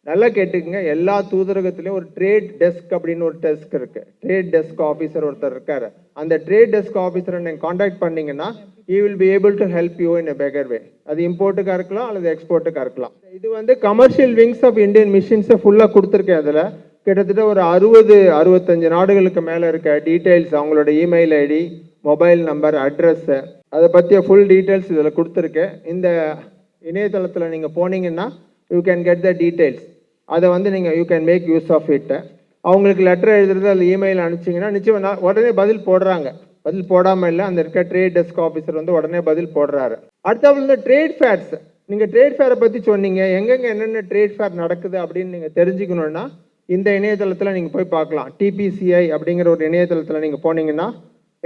நல்லா கேட்டுக்குங்க. எல்லா தூதரகத்துலேயும் ஒரு ட்ரேட் டெஸ்க் அப்படின்னு ஒரு டெஸ்க் இருக்குது. ட்ரேட் டெஸ்க் ஆஃபீஸர் ஒருத்தர் இருக்கார். அந்த ட்ரேட் டெஸ்க் ஆஃபீஸரை நீங்கள் காண்டாக்ட் பண்ணிங்கன்னா he will be able to help you in a better way. அது இம்போர்ட்டுக்காக இருக்கலாம் அல்லது எக்ஸ்போர்ட்டுக்காக இருக்கலாம். இது வந்து கமர்ஷியல் விங்ஸ் ஆஃப் இந்தியன் மிஷின்ஸை ஃபுல்லாக கொடுத்துருக்கேன். அதில் கிட்டத்தட்ட ஒரு 60-65 நாடுகளுக்கு மேலே இருக்க டீட்டெயில்ஸ், அவங்களோட email ID, mobile number, address, அதை பற்றிய ஃபுல் டீட்டெயில்ஸ் இதில் கொடுத்துருக்கேன். இந்த இணையதளத்தில் நீங்கள் போனீங்கன்னா you can get the details. அதை வந்து நீங்கள் you can make use of it. அவங்களுக்கு லெட்டர் எழுதுறது அதில் இமெயில் அனுப்பிச்சிங்கன்னா நிச்சயம் உடனே பதில் போடுறாங்க. பதில் போடாமல் இல்லை, அந்த இருக்க ட்ரேட் டெஸ்க் ஆஃபீஸர் வந்து உடனே பதில் போடுறாரு. அடுத்தது வந்து ட்ரேட் ஃபேர்ஸ். நீங்கள் ட்ரேட் ஃபேரை பற்றி சொன்னீங்க, எங்கெங்கே என்னென்ன ட்ரேட் ஃபேர் நடக்குது அப்படின்னு நீங்கள் தெரிஞ்சுக்கணுன்னா இந்த இணையதளத்தில் நீங்கள் போய் பார்க்கலாம். டிபிசிஐ அப்படிங்கிற ஒரு இணையதளத்தில் நீங்கள் போனீங்கன்னா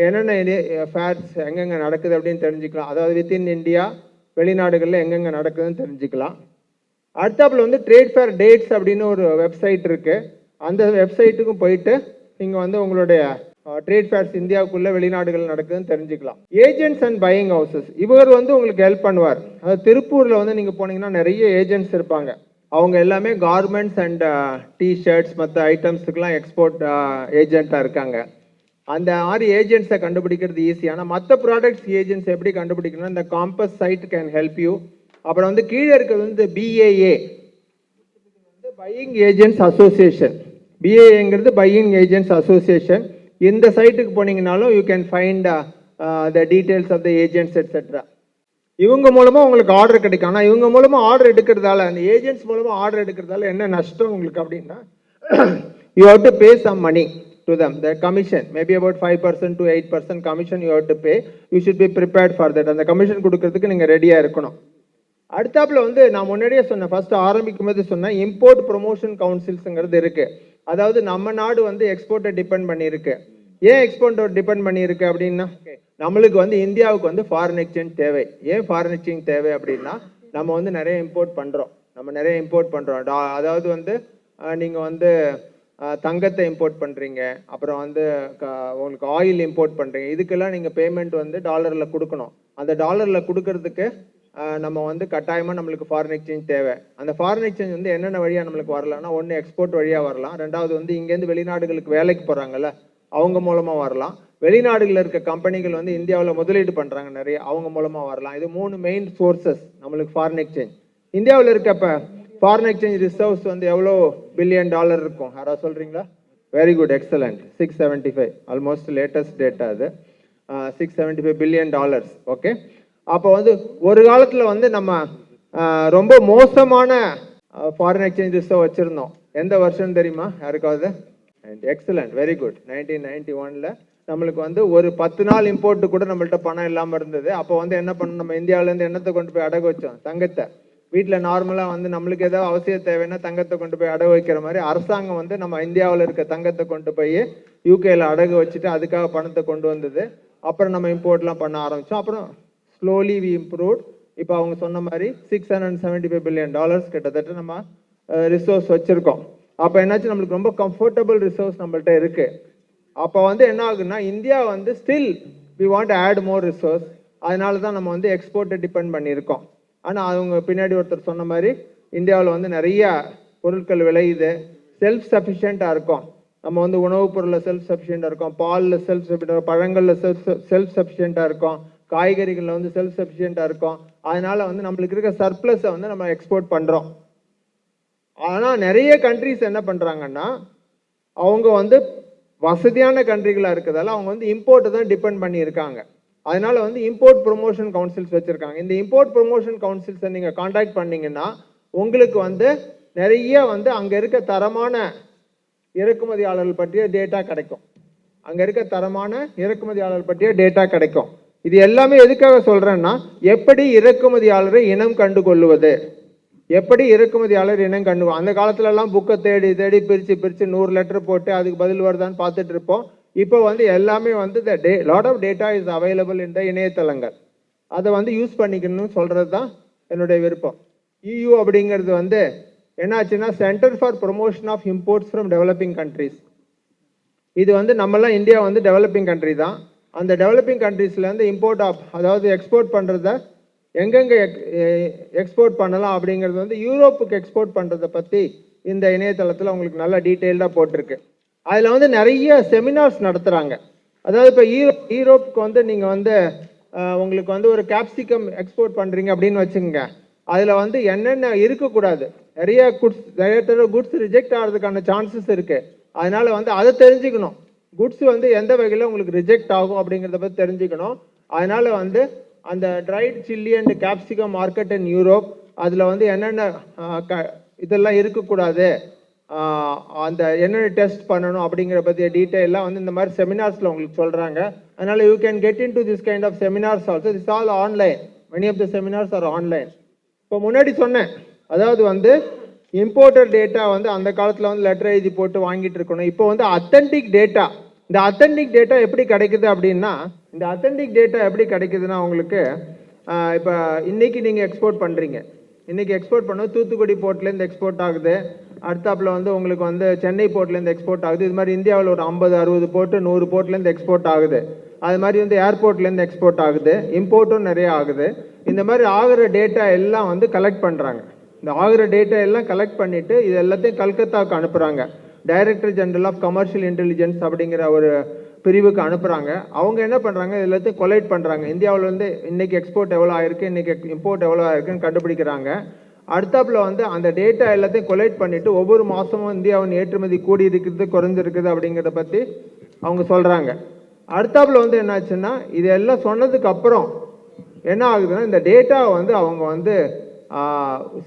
என்னென்ன ஃபேர்ஸ் எங்கெங்கே நடக்குது அப்படின்னு தெரிஞ்சுக்கலாம். அதாவது வித்தின் இந்தியா, வெளிநாடுகளில் எங்கெங்கே நடக்குதுன்னு தெரிஞ்சுக்கலாம். அடுத்தாப்புல வந்து ட்ரேட் ஃபேர் டேட்ஸ் அப்படின்னு ஒரு வெப்சைட் இருக்குது. அந்த வெப்சைட்டுக்கும் போயிட்டு நீங்கள் வந்து உங்களுடைய ட்ரேட் ஃபேர்ஸ் இந்தியாவுக்குள்ளே வெளிநாடுகள் நடக்குதுன்னு தெரிஞ்சுக்கலாம். ஏஜென்ட்ஸ் அண்ட் பையிங் ஹவுசஸ், இவர் வந்து உங்களுக்கு ஹெல்ப் பண்ணுவார். அதாவது திருப்பூரில் வந்து நீங்கள் போனீங்கன்னா நிறைய ஏஜென்ட்ஸ் இருப்பாங்க. அவங்க எல்லாமே கார்மெண்ட்ஸ் அண்ட் டிஷர்ட்ஸ் மற்ற ஐட்டம்ஸுக்கெலாம் எக்ஸ்போர்ட் ஏஜென்ட்டாக இருக்காங்க. அந்த மாதிரி ஏஜென்ட்ஸை கண்டுபிடிக்கிறது ஈஸி. ஆனால் மற்ற ப்ராடக்ட்ஸ் ஏஜென்ட்ஸ் எப்படி கண்டுபிடிக்கணும்னா இந்த compass site can help you. அப்புறம் வந்து கீழே இருக்கிறது வந்து BAA, வந்து பையிங் ஏஜென்ட்ஸ் அசோசியேஷன். BAAங்கிறது பையிங் ஏஜென்ட்ஸ் அசோசியேஷன். இந்த சைட்டுக்கு போனீங்கனாலும் you can find the details of the agents etcetera. இவங்க மூலமாக உங்களுக்கு ஆர்டர் கிடைக்கும். ஆனால் இவங்க மூலமாக ஆர்டர் எடுக்கிறதால, அந்த ஏஜென்ட்ஸ் மூலமாக ஆர்டர் எடுக்கிறதால என்ன நஷ்டம் உங்களுக்கு அப்படின்னா, you have to pay some money to them. The commission maybe about 5% to 8% commission you have to pay. You should be prepared for that. அந்த கமிஷன் கொடுக்கறதுக்கு நீங்கள் ரெடியாக இருக்கணும். அடுத்தாப்புல வந்து நான் முன்னாடியே சொன்னேன், ஃபர்ஸ்ட் ஆரம்பிக்கும் போது சொன்னேன், இம்போர்ட் ப்ரொமோஷன் கவுன்சில்ஸுங்கிறது இருக்கு. அதாவது நம்ம நாடு வந்து எக்ஸ்போர்ட்டை டிபெண்ட் பண்ணியிருக்கு. ஏன் எக்ஸ்போர்ட்டை டிபெண்ட் பண்ணியிருக்கு அப்படின்னா, நம்மளுக்கு வந்து இந்தியாவுக்கு வந்து ஃபாரின் எக்ஸ்சேஞ்ச் தேவை. ஏன் ஃபாரின் எக்ஸ்சேஞ்ச் தேவை அப்படின்னா, நம்ம வந்து நிறைய இம்போர்ட் பண்ணுறோம். அதாவது வந்து நீங்கள் வந்து தங்கத்தை இம்போர்ட் பண்ணுறீங்க, அப்புறம் வந்து உங்களுக்கு ஆயில் இம்போர்ட் பண்ணுறீங்க. இதுக்கெல்லாம் நீங்கள் பேமெண்ட் வந்து டாலரில் கொடுக்கணும். அந்த டாலரில் கொடுக்கறதுக்கு நம்ம வந்து கட்டாயமாக நம்மளுக்கு ஃபாரின் எக்ஸ்சேஞ்ச் தேவை. அந்த ஃபாரின் எக்ஸ்சேஞ்ச் வந்து என்னென்ன வழியாக நம்மளுக்கு வரலாம்னா, ஒன்று எக்ஸ்போர்ட் வழியாக வரலாம், ரெண்டாவது வந்து இங்கேருந்து வெளிநாடுகளுக்கு வேலைக்கு போகிறாங்கல்ல அவங்க மூலமாக வரலாம், வெளிநாடுகளில் இருக்க கம்பெனிகள் வந்து இந்தியாவில் முதலீடு பண்ணுறாங்க நிறைய அவங்க மூலமாக வரலாம். இது 3 மெயின் சோர்சஸ் நம்மளுக்கு ஃபாரின் எக்ஸ்சேஞ்ச். இந்தியாவில் இருக்கப்ப ஃபாரின் எக்ஸ்சேஞ்ச் ரிசர்வ்ஸ் வந்து எவ்வளோ பில்லியன் டாலர் இருக்கும் யாராவது சொல்கிறீங்களா? Very good, excellent. 675 almost latest data அது. 675 பில்லியன் டாலர்ஸ். ஓகே, அப்போ வந்து ஒரு காலத்தில் வந்து நம்ம ரொம்ப மோசமான ஃபாரின் எக்ஸ்சேஞ்ச் ரிசர்வ் வச்சுருந்தோம். எந்த வருஷம் தெரியுமா யாருக்காவது? Excellent, very good. 1991ல் நம்மளுக்கு வந்து ஒரு 10 நாள் இம்போர்ட்டு கூட நம்மள்ட்ட பணம் இல்லாமல் இருந்தது. அப்போ வந்து என்ன பண்ணணும், நம்ம இந்தியாவிலேருந்து எண்ணத்தை கொண்டு போய் அடகு வச்சோம், தங்கத்தை. வீட்டில் நார்மலாக வந்து நம்மளுக்கு ஏதாவது அவசியம் தேவைன்னா தங்கத்தை கொண்டு போய் அடகு வைக்கிற மாதிரி அரசாங்கம் வந்து நம்ம இந்தியாவில் இருக்க தங்கத்தை கொண்டு போய் யூகேல அடகு வச்சுட்டு அதுக்காக பணத்தை கொண்டு வந்தது. அப்புறம் நம்ம இம்போர்ட்லாம் பண்ண ஆரம்பித்தோம். அப்புறம் ஸ்லோலி வி இம்ப்ரூவ்ட். இப்போ அவங்க சொன்ன மாதிரி $675 பில்லியன் கிட்டத்தட்ட நம்ம ரிசோர்ஸ் வச்சுருக்கோம். அப்போ என்னாச்சு, நம்மளுக்கு ரொம்ப கம்ஃபர்டபுள் ரிசோர்ஸ் நம்மள்ட்ட இருக்குது. அப்போ வந்து என்ன ஆகுன்னா, இந்தியா வந்து still we want add more resource. அதனால தான் நம்ம வந்து எக்ஸ்போர்ட்டை டிபெண்ட் பண்ணியிருக்கோம். ஆனால் அவங்க பின்னாடி ஒருத்தர் சொன்ன மாதிரி இந்தியாவில் வந்து நிறைய பொருட்கள் விளையுது, செல்ஃப் சஃபிஷியண்ட்டாக இருக்கும். நம்ம வந்து உணவுப் பொருளில் செல்ஃப் சஃபிஷியண்ட்டாக இருக்கும், பாலில் செல்ஃப் சஃபிஷியண்டாக, பழங்களில் செல்ஃப் சஃபிஷியண்ட்டாக இருக்கும், காய்கறிகளில் வந்து செல்ஃப் சஃபிஷியண்ட்டாக இருக்கும். அதனால வந்து நம்மளுக்கு இருக்க சர்ப்ளஸை வந்து நம்ம எக்ஸ்போர்ட் பண்ணுறோம். ஆனால் நிறைய கண்ட்ரிஸ் என்ன பண்ணுறாங்கன்னா, அவங்க வந்து வசதியான கண்ட்ரிகளாக இருக்கிறதால அவங்க வந்து இம்போர்ட்டை தான் டிபெண்ட் பண்ணியிருக்காங்க. அதனால வந்து இம்போர்ட் ப்ரொமோஷன் கவுன்சில்ஸ் வச்சுருக்காங்க. இந்த இம்போர்ட் ப்ரொமோஷன் கவுன்சில்ஸை நீங்கள் காண்டாக்ட் பண்ணிங்கன்னா உங்களுக்கு வந்து நிறைய வந்து அங்கே இருக்க தரமான இறக்குமதியாளர்கள் பற்றிய டேட்டா கிடைக்கும். அங்கே இருக்க தரமான இறக்குமதியாளர் பற்றிய டேட்டா கிடைக்கும். இது எல்லாமே எதுக்காக சொல்கிறேன்னா, எப்படி இறக்குமதியாளரை இனம் கண்டு கொள்ளுவது, எப்படி இறக்குமதியாளர் இனம் கண்டு. அந்த காலத்துலலாம் புக்கை தேடி தேடி பிரித்து 100 லெட்டர் போட்டு அதுக்கு பதில் வருதான்னு பார்த்துட்டு இருப்போம். இப்போ வந்து எல்லாமே வந்து lot of data is available இந்த இணையதளங்கள். அதை வந்து யூஸ் பண்ணிக்கணும்னு சொல்கிறது தான் என்னுடைய விருப்பம். EU அப்படிங்கிறது வந்து என்னாச்சுன்னா, centre for promotion of imports from developing countries. இது வந்து நம்மளாம் இந்தியா வந்து டெவலப்பிங் கண்ட்ரி தான். அந்த டெவலப்பிங் கண்ட்ரீஸ்லேருந்து இம்போர்ட் ஆஃப், அதாவது எக்ஸ்போர்ட் பண்ணுறத எங்கெங்கே எக்ஸ்போர்ட் பண்ணலாம் அப்படிங்கிறது வந்து யூரோப்புக்கு எக்ஸ்போர்ட் பண்ணுறதை பற்றி இந்த இணையதளத்தில் உங்களுக்கு நல்லா டீட்டெயில்டாக போட்டிருக்கு. அதில் வந்து நிறைய செமினார்ஸ் நடத்துகிறாங்க. அதாவது இப்போ யூரோப்புக்கு வந்து நீங்கள் வந்து உங்களுக்கு வந்து ஒரு கேப்சிகம் எக்ஸ்போர்ட் பண்ணுறீங்க அப்படின்னு வச்சுக்கோங்க. அதில் வந்து என்னென்ன இருக்கக்கூடாது, நிறைய குட்ஸ் ரிஜெக்ட் ஆகிறதுக்கான சான்சஸ் இருக்குது. அதனால வந்து அதை தெரிஞ்சுக்கணும். குட்ஸ் வந்து எந்த வகையில் உங்களுக்கு ரிஜெக்ட் ஆகும் அப்படிங்கிறத பற்றி தெரிஞ்சுக்கணும். அதனால வந்து அந்த dried chilli and capsicum market in Europe, அதில் வந்து என்னென்ன இதெல்லாம் இருக்கக்கூடாது, அந்த என்னென்ன டெஸ்ட் பண்ணணும் அப்படிங்கிற பற்றிய டீட்டெயிலாம் வந்து இந்த மாதிரி செமினார்ஸில் உங்களுக்கு சொல்கிறாங்க. அதனால் you can get into this kind of seminars also. This all online. Many of the seminars are online. இப்போ முன்னாடி சொன்னேன், அதாவது வந்து இம்போர்ட்டர் டேட்டா வந்து அந்த காலத்தில் வந்து லெட்டர் எழுதி போட்டு வாங்கிட்டு இருக்கணும். இப்போ வந்து அத்தன்டிக் டேட்டா. இந்த அத்தன்டிக் டேட்டா எப்படி கிடைக்குது அப்படின்னா, இந்த அத்தன்டிக் டேட்டா எப்படி கிடைக்குதுன்னா உங்களுக்கு இப்போ இன்றைக்கி நீங்கள் எக்ஸ்போர்ட் பண்ணுறீங்க, இன்றைக்கி எக்ஸ்போர்ட் பண்ணது தூத்துக்குடி போர்ட்லேருந்து எக்ஸ்போர்ட் ஆகுது, அடுத்தாப்பில் வந்து உங்களுக்கு வந்து சென்னை போர்ட்லேருந்து எக்ஸ்போர்ட் ஆகுது. இது மாதிரி இந்தியாவில் ஒரு 50-60 போர்ட்டு 100 போர்ட்லேருந்து எக்ஸ்போர்ட் ஆகுது. அது மாதிரி வந்து ஏர்போர்ட்லேருந்து எக்ஸ்போர்ட் ஆகுது, இம்போர்ட்டும் நிறைய ஆகுது. இந்த மாதிரி ஆகிற டேட்டா எல்லாம் வந்து கலெக்ட் பண்ணுறாங்க. இந்த ஆகிற டேட்டா எல்லாம் கலெக்ட் பண்ணிவிட்டு இது எல்லாத்தையும் கல்கத்தாவுக்கு அனுப்புகிறாங்க. Director general of commercial intelligence அப்படிங்கிற ஒரு பிரிவுக்கு அனுப்புகிறாங்க. அவங்க என்ன பண்ணுறாங்க, இது எல்லாத்தையும் கொலைட் பண்ணுறாங்க. இந்தியாவில் வந்து இன்றைக்கி எக்ஸ்போர்ட் எவ்வளோ ஆயிருக்கு, இன்றைக்கி இம்போர்ட் எவ்வளோ ஆயிருக்குன்னு கண்டுபிடிக்கிறாங்க. அடுத்தாப்பில் வந்து அந்த டேட்டா எல்லாத்தையும் கொலைட் பண்ணிவிட்டு ஒவ்வொரு மாதமும் இந்தியாவின் ஏற்றுமதி கூடி இருக்குது குறைஞ்சிருக்குது அப்படிங்கிறத பற்றி அவங்க சொல்கிறாங்க. அடுத்தாப்பில் வந்து என்னாச்சுன்னா, இது எல்லாம் சொன்னதுக்கு அப்புறம் என்ன ஆகுதுன்னா, இந்த டேட்டாவை வந்து அவங்க வந்து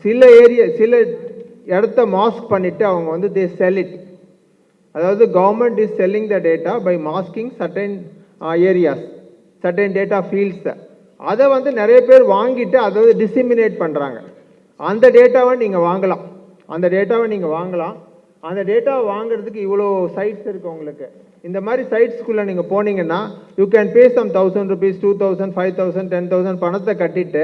சில இடத்த மாஸ்க் பண்ணிவிட்டு அவங்க வந்து தே செல் இட். அதாவது government is selling the data by masking certain areas, certain data fields. அதை வந்து நிறைய பேர் வாங்கிட்டு அதை வந்து டிசிமினேட் பண்ணுறாங்க. அந்த டேட்டாவை நீங்கள் வாங்கலாம், அந்த டேட்டாவை வாங்குறதுக்கு இவ்வளோ சைட்ஸ் இருக்குது உங்களுக்கு. இந்த மாதிரி சைட்ஸ்குள்ளே நீங்கள் போனீங்கன்னா you can pay some 1000 rupees, 2000, 5000, 10,000 பணத்தை கட்டிட்டு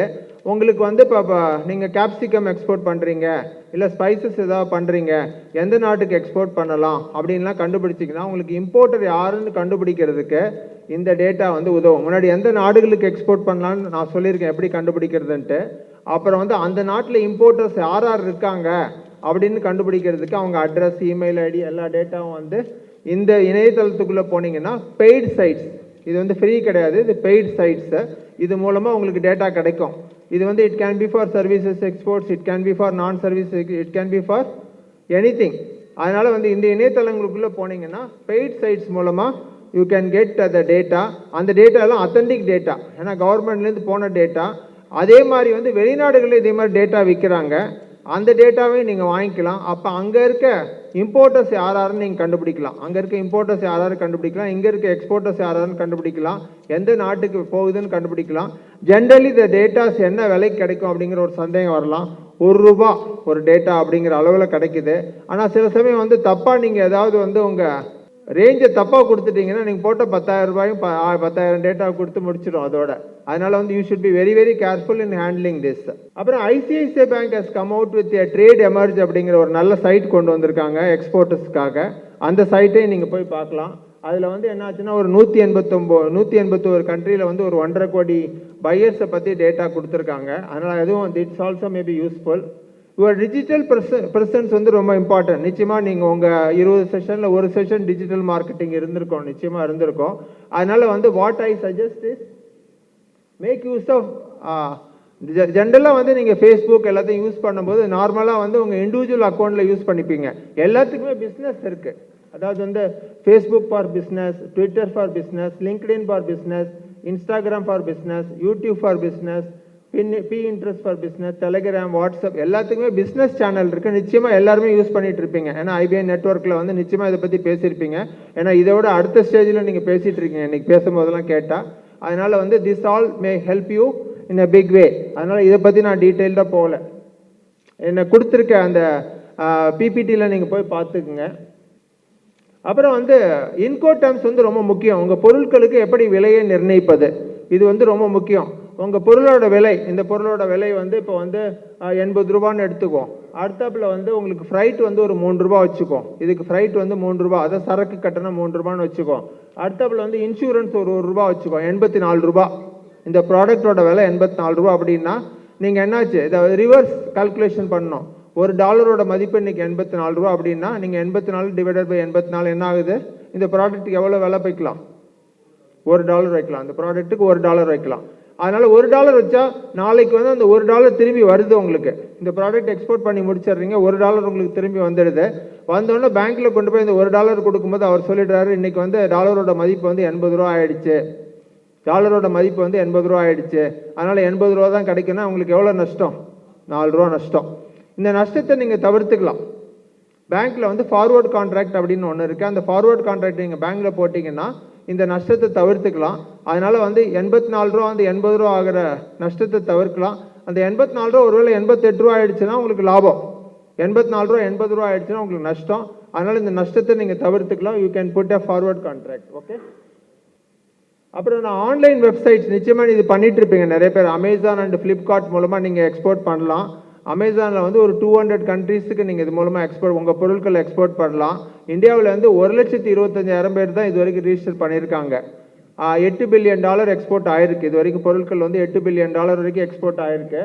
உங்களுக்கு வந்து இப்போ நீங்கள் கேப்சிகம் எக்ஸ்போர்ட் பண்ணுறீங்க, இல்லை ஸ்பைசஸ் ஏதாவது பண்ணுறீங்க, எந்த நாட்டுக்கு எக்ஸ்போர்ட் பண்ணலாம் அப்படின்லாம் கண்டுபிடிச்சிங்கன்னா உங்களுக்கு இம்போர்ட்டர் யாருன்னு கண்டுபிடிக்கிறதுக்கு இந்த டேட்டா வந்து உதவும். முன்னாடி எந்த நாடுகளுக்கு எக்ஸ்போர்ட் பண்ணலான்னு நான் சொல்லியிருக்கேன் எப்படி கண்டுபிடிக்கிறதுன்ட்டு. அப்புறம் வந்து அந்த நாட்டில் இம்போர்ட்டர்ஸ் யார் யார் இருக்காங்க அப்படின்னு கண்டுபிடிக்கிறதுக்கு அவங்க அட்ரஸ், இமெயில் ஐடி எல்லா டேட்டாவும் வந்து இந்த இணையதளத்துக்குள்ளே போனீங்கன்னா பெய்டு சைட்ஸ், இது வந்து ஃப்ரீ கிடையாது, இது பெய்டு சைட்ஸு, இது மூலமாக உங்களுக்கு டேட்டா கிடைக்கும். இது வந்து it can be for services exports, it can be for non service, it can be for anything. அதனால் வந்து இந்த இணையதளங்களுக்குள்ளே போனீங்கன்னா பெய்ட் சைட்ஸ் மூலமாக you can get the data. அந்த டேட்டாலாம் அத்தன்டிக் டேட்டா, ஏன்னா கவர்மெண்ட்லேருந்து போன டேட்டா. அதே மாதிரி வந்து வெளிநாடுகளில் இதே மாதிரி டேட்டா விற்கிறாங்க, அந்த டேட்டாவே நீங்கள் வாங்கிக்கலாம். அப்போ அங்கே இருக்க இம்போர்ட்டர்ஸ் யாராருன்னு நீங்கள் கண்டுபிடிக்கலாம், அங்கே இருக்க இம்போர்ட்டர்ஸ் யாராரு கண்டுபிடிக்கலாம், இங்கே இருக்க எக்ஸ்போர்ட்டர்ஸ் யாராருன்னு கண்டுபிடிக்கலாம், எந்த நாட்டுக்கு போகுதுன்னு கண்டுபிடிக்கலாம். ஜென்ரலி இந்த டேட்டாஸ் என்ன விலைக்கு கிடைக்கும் அப்படிங்கிற ஒரு சந்தேகம் வரலாம். ₹1 ஒரு டேட்டா அப்படிங்கிற அளவில் கிடைக்குது. ஆனால் சில சமயம் வந்து தப்பாக நீங்கள் ஏதாவது வந்து உங்கள் ரேஞ்சை தப்பாக கொடுத்துட்டீங்கன்னா நீங்கள் போட்ட ₹10,000 10,000 டேட்டா கொடுத்து முடிச்சிடும் அதோட. அதனால வந்து you should be very very careful in handling this. அப்புறம் ICICI bank has come out with trade emerge அப்படிங்கிற ஒரு நல்ல சைட் கொண்டு வந்திருக்காங்க எக்ஸ்போர்ட்டர்ஸ்க்காக. அந்த சைட்டையும் நீங்கள் போய் பார்க்கலாம். அதில் வந்து என்னாச்சுன்னா ஒரு 181 கண்ட்ரியில் வந்து ஒரு 1.5 கோடி பையர்ஸை பற்றி டேட்டா கொடுத்துருக்காங்க. அதனால் அதுவும் it's also maybe useful. Your digital presence வந்து ரொம்ப இம்பார்ட்டன்ட். நிச்சயமாக நீங்கள் உங்கள் 20 செஷனில் ஒரு செஷன் டிஜிட்டல் மார்க்கெட்டிங் இருந்திருக்கும், நிச்சயமாக இருந்திருக்கும். அதனால் வந்து what I suggest is make use of ஜென்ரலாக வந்து நீங்கள் ஃபேஸ்புக் எல்லாத்தையும் யூஸ் பண்ணும்போது நார்மலாக வந்து உங்கள் இண்டிவிஜுவல் அக்கௌண்ட்டில் யூஸ் பண்ணிப்பீங்க. எல்லாத்துக்குமே பிஸ்னஸ் இருக்குது. அதாவது வந்து Facebook for business, Twitter for business, LinkedIn for business, Instagram for business, YouTube for business, Pinterest for business, Telegram, WhatsApp எல்லாத்துக்குமே பிஸ்னஸ் சேனல் இருக்குது. நிச்சயமாக எல்லாருமே யூஸ் பண்ணிட்டு இருப்பீங்க. ஏன்னா ஐபிஐ நெட்ஒர்க்கில் வந்து நிச்சயமாக இதை பற்றி பேசியிருப்பீங்க. ஏன்னா இதை விட அடுத்த ஸ்டேஜில் நீங்கள் பேசிகிட்டு இருக்கீங்க இன்றைக்கி பேசும்போதெல்லாம் கேட்டால். அதனால் வந்து this all may help you in a big way. அதனால் இதை பற்றி நான் டீட்டெயில்டாக போகல. என்னை கொடுத்துருக்க அந்த பிபிடியில் நீங்கள் போய் பார்த்துக்குங்க. அப்புறம் வந்து இன்கோ டேர்ம்ஸ் வந்து ரொம்ப முக்கியம். உங்கள் பொருட்களுக்கு எப்படி விலையை நிர்ணயிப்பது, இது வந்து ரொம்ப முக்கியம். உங்கள் பொருளோட விலை, இந்த பொருளோட விலை வந்து இப்போ வந்து ₹80 எடுத்துக்குவோம். அடுத்தாப்பில் வந்து உங்களுக்கு ஃப்ரைட் வந்து ஒரு ₹3 வச்சுக்கோம். இதுக்கு ஃப்ரைட் வந்து ₹3, அதை சரக்கு கட்டணம் ₹3 வச்சுக்கோம். அடுத்தாப்பில் வந்து இன்சூரன்ஸ் ஒரு ₹1 வச்சுக்கோம், ₹84. இந்த ப்ராடக்டோட விலை ₹84 அப்படின்னா நீங்கள் என்னாச்சு, இதை ரிவர்ஸ் கால்குலேஷன் பண்ணணும். $1 மதிப்பு இன்னைக்கு ₹84 அப்படின்னா நீங்கள் 84 டிவைடட் பை 84 என்ன ஆகுது, இந்த ப்ராடக்ட்டுக்கு எவ்வளோ விலை வைக்கலாம், $1 வைக்கலாம். அந்த ப்ராடக்ட்டுக்கு $1 வைக்கலாம். அதனால் $1 வச்சா நாளைக்கு வந்து அந்த $1 திரும்பி வருது உங்களுக்கு. இந்த ப்ராடக்ட் எக்ஸ்போர்ட் பண்ணி முடிச்சிடுறீங்க, $1 உங்களுக்கு திரும்பி வந்துடுது. வந்தோடனே பேங்க்கில் கொண்டு போய் இந்த $1 கொடுக்கும்போது அவர் சொல்லிடுறாரு, இன்றைக்கி வந்து டாலரோட மதிப்பு வந்து ₹80 ஆகிடுச்சு, டாலரோட மதிப்பு வந்து ₹80 ஆகிடுச்சு. அதனால் ₹80 தான் கிடைக்குன்னா உங்களுக்கு எவ்வளோ நஷ்டம், ₹4 நஷ்டம். இந்த நஷ்டத்தை நீங்கள் தவிர்த்துக்கலாம். பேங்க்கில் வந்து ஃபார்வர்ட் கான்ட்ராக்ட் அப்படின்னு ஒன்று இருக்குது. அந்த ஃபார்வர்ட் கான்ட்ராக்ட் நீங்கள் பேங்க்கில் போட்டிங்கன்னா இந்த நஷ்டத்தை தவிர்த்துக்கலாம். அதனால் வந்து ₹84 வந்து ₹80 ஆகிற நஷ்டத்தை தவிர்க்கலாம். அந்த ₹84 ஒருவேளை ₹88 ஆகிடுச்சுன்னா உங்களுக்கு லாபம், ₹84 ₹80 ஆகிடுச்சுன்னா உங்களுக்கு நஷ்டம். அதனால் இந்த நஷ்டத்தை நீங்கள் தவிர்த்துக்கலாம். You can put a forward contract. Okay. அப்புறம் நான் ஆன்லைன் வெப்சைட்ஸ் நிச்சயமாக இது பண்ணிட்டு இருப்பீங்க நிறைய பேர். அமேசான் அண்ட் ஃப்ளிப்கார்ட் மூலமாக நீங்கள் எக்ஸ்போர்ட் பண்ணலாம். அமேசானில் வந்து ஒரு 200 கண்ட்ரீஸுக்கு நீங்கள் இது மூலமாக எக்ஸ்போர்ட் உங்கள் பொருட்களை எக்ஸ்போர்ட் பண்ணலாம். இந்தியாவில் வந்து 1,25,000 பேர் தான் இது வரைக்கும் ரிஜிஸ்டர் பண்ணியிருக்காங்க. $8 பில்லியன் எக்ஸ்போர்ட் ஆயிருக்கு. இது வரைக்கும் பொருட்கள் வந்து $8 பில்லியன் வரைக்கும் எக்ஸ்போர்ட் ஆயிருக்கு.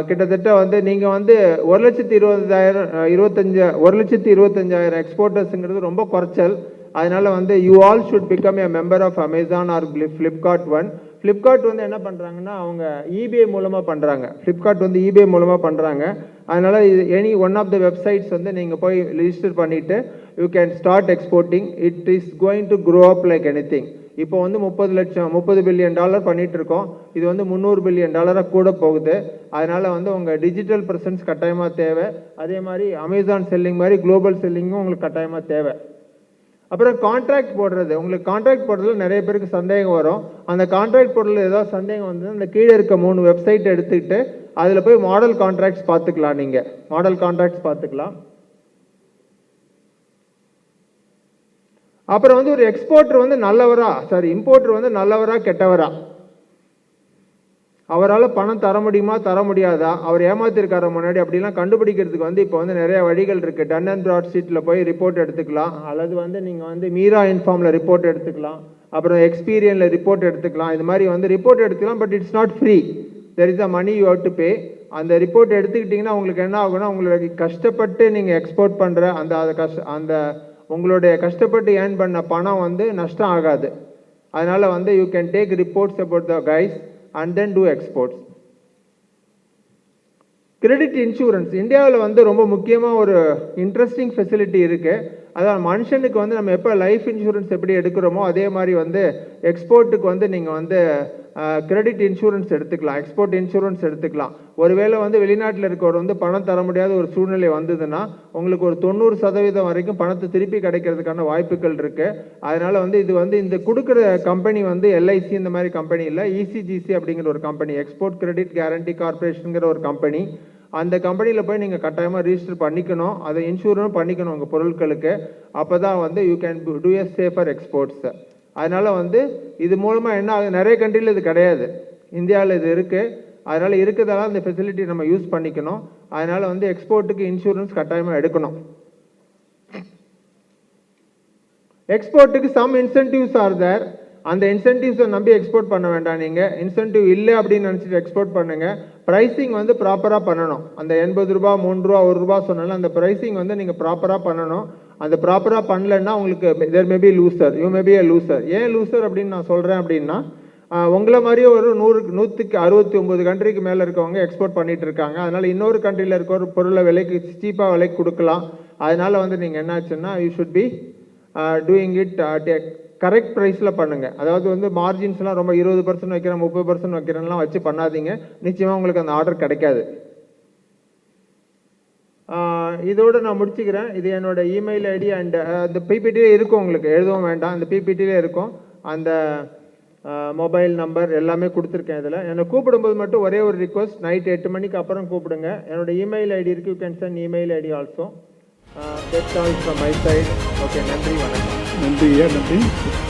கிட்டத்தட்ட வந்து நீங்கள் வந்து 1,25,000 எக்ஸ்போர்ட்டர்ஸுங்கிறது ரொம்ப குறைச்சல். அதனால வந்து you all should become a member of Amazon or Flipkart one. Flipkart வந்து என்ன பண்ணுறாங்கன்னா அவங்க eBay மூலமாக பண்ணுறாங்க. ஃப்ளிப்கார்ட் வந்து eBay மூலமாக பண்ணுறாங்க. அதனால் any one of the websites வந்து நீங்கள் போய் ரிஜிஸ்டர் பண்ணிவிட்டு you can start exporting. It is going to grow up like anything. இப்போ வந்து $30 பில்லியன் பண்ணிட்டு இருக்கோம். இது வந்து $300 பில்லியன் கூட போகுது. அதனால வந்து உங்கள் டிஜிட்டல் ப்ரெசன்ஸ் கட்டாயமாக தேவை. அதே மாதிரி அமேசான் செல்லிங் மாதிரி குளோபல் செல்லிங்கும் உங்களுக்கு கட்டாயமாக தேவை. அப்புறம் கான்ட்ராக்ட் போடுறது, உங்களுக்கு கான்ட்ராக்ட் போடுறதுல நிறைய பேருக்கு சந்தேகம் வரும். அந்த கான்ட்ராக்ட் போடுறதுல ஏதாவது சந்தேகம் வந்து அந்த கீழே இருக்க 3 வெப்சைட் எடுத்துக்கிட்டு அதில் போய் மாடல் கான்ட்ராக்ட்ஸ் பார்த்துக்கலாம். நீங்கள் மாடல் கான்ட்ராக்ட்ஸ் பார்த்துக்கலாம். அப்புறம் வந்து ஒரு எக்ஸ்போர்ட்டர் வந்து நல்லவரா, இம்போர்ட்டர் வந்து நல்லவரா கெட்டவரா, அவரால் பணம் தர முடியுமா தர முடியாதா, அவர் ஏமாத்திருக்கார முன்னாடி அப்படிலாம் கண்டுபிடிக்கிறதுக்கு வந்து இப்போ வந்து நிறைய வழிகள் இருக்குது. டன் அண்ட் பிராட் ஷீட்டில் போய் ரிப்போர்ட் எடுத்துக்கலாம், அல்லது வந்து நீங்கள் வந்து மீரா இன்ஃபார்மில் ரிப்போர்ட் எடுத்துக்கலாம், அப்புறம் எக்ஸ்பீரியனில் ரிப்போர்ட் எடுத்துக்கலாம். இது மாதிரி வந்து ரிப்போர்ட் எடுத்துக்கலாம், but it's not free, there is a money you have to pay. அந்த ரிப்போர்ட் எடுத்துக்கிட்டிங்கன்னா உங்களுக்கு என்ன ஆகும்னா, உங்களுக்கு கஷ்டப்பட்டு நீங்கள் எக்ஸ்போர்ட் பண்ணுற அந்த உங்களுடைய கஷ்டப்பட்டு ஏர்ன் பண்ண பணம் வந்து நஷ்டம் ஆகாது. அதனால் வந்து you can take reports about the guys and then do exports. Credit insurance இந்தியாவில் வந்து ரொம்ப முக்கியமாக ஒரு இன்ட்ரெஸ்டிங் ஃபெசிலிட்டி இருக்குது. அதான் மனுஷனுக்கு வந்து நம்ம எப்போ லைஃப் இன்சூரன்ஸ் எப்படி எடுக்கிறோமோ அதே மாதிரி வந்து எக்ஸ்போர்ட்டுக்கு வந்து நீங்கள் வந்து கிரெடிட் இன்சூரன்ஸ் எடுத்துக்கலாம், எக்ஸ்போர்ட் இன்சூரன்ஸ் எடுத்துக்கலாம். ஒருவேளை வந்து வெளிநாட்டில் இருக்கவர் வந்து பணம் தர முடியாத ஒரு சூழ்நிலை வந்ததுன்னா உங்களுக்கு ஒரு 90% வரைக்கும் பணத்தை திருப்பி கிடைக்கிறதுக்கான வாய்ப்புகள் இருக்குது. அதனால் வந்து இது வந்து இந்த கொடுக்குற கம்பெனி வந்து எல்ஐசி இந்த மாதிரி கம்பெனி இல்லை, இசிஜிசி அப்படிங்கிற ஒரு கம்பெனி, எக்ஸ்போர்ட் கிரெடிட் கேரண்டி கார்பரேஷனுங்கிற ஒரு கம்பெனி. அந்த கம்பெனியில் போய் நீங்கள் கட்டாயமாக ரிஜிஸ்டர் பண்ணிக்கணும், அதை இன்சூரன்ஸ் பண்ணிக்கணும் உங்கள் பொருட்களுக்கு. அப்போ தான் வந்து you can do a safer exports. அதனால் வந்து இது மூலமாக என்ன ஆகுது, நிறைய கண்ட்ரியில் இது கிடையாது, இந்தியாவில் இது இருக்குது. அதனால் இருக்கிறதால அந்த ஃபெசிலிட்டி நம்ம யூஸ் பண்ணிக்கணும். அதனால் வந்து எக்ஸ்போர்ட்டுக்கு இன்சூரன்ஸ் கட்டாயமாக எடுக்கணும். எக்ஸ்போர்ட்டுக்கு சம் இன்சென்டிவ்ஸ் ஆர் தேர். அந்த இன்சென்டிவ்ஸை நம்பி எக்ஸ்போர்ட் பண்ண வேண்டாம். நீங்கள் இன்சென்டிவ் இல்லை அப்படின்னு நினச்சிட்டு எக்ஸ்போர்ட் பண்ணுங்கள். ப்ரைஸிங் வந்து ப்ராப்பராக பண்ணணும். அந்த 80 ரூபா 3 ரூபா 1 ரூபா சொன்னாலும் அந்த ப்ரைஸிங் வந்து நீங்கள் ப்ராப்பராக பண்ணணும். அந்த ப்ராப்பராக பண்ணலன்னா உங்களுக்கு there may be loser, you may be a loser. ஏன் லூசர் அப்படின்னு நான் சொல்கிறேன் அப்படின்னா, உங்களை மாதிரியே ஒரு 169 கண்ட்ரிக்கு மேலே இருக்கவங்க எக்ஸ்போர்ட் பண்ணிட்டு இருக்காங்க. அதனால் இன்னொரு கண்ட்ரியில் இருக்க ஒரு பொருளை விலைக்கு சீப்பாக விலைக்கு கொடுக்கலாம். அதனால் வந்து நீங்கள் என்னாச்சுன்னா you should be doing it correct ப்ரைஸில் பண்ணுங்கள். அதாவது வந்து மார்ஜின்ஸ்லாம் ரொம்ப 20% வைக்கிறேன் 30% வைக்கிறேன்லாம் வச்சு பண்ணாதீங்க, நிச்சயமாக உங்களுக்கு அந்த ஆர்டர் கிடைக்காது. இதோடு நான் முடிச்சுக்கிறேன். இது என்னோட இமெயில் ஐடி அண்ட் அந்த பிபிடியிலே இருக்கும், உங்களுக்கு எழுதவும் வேண்டாம், அந்த பிபிடியிலே இருக்கும். அந்த மொபைல் நம்பர் எல்லாமே கொடுத்துருக்கேன். இதில் என்னை கூப்பிடும்போது மட்டும் ஒரே ஒரு ரிக்வஸ்ட், நைட் 8 மணிக்கு அப்புறம் கூப்பிடுங்க. என்னோட இமெயில் ஐடி இருக்குது, you can send email ID also. That's all from my side. Okay, நன்றி, வணக்கம். நன்றி.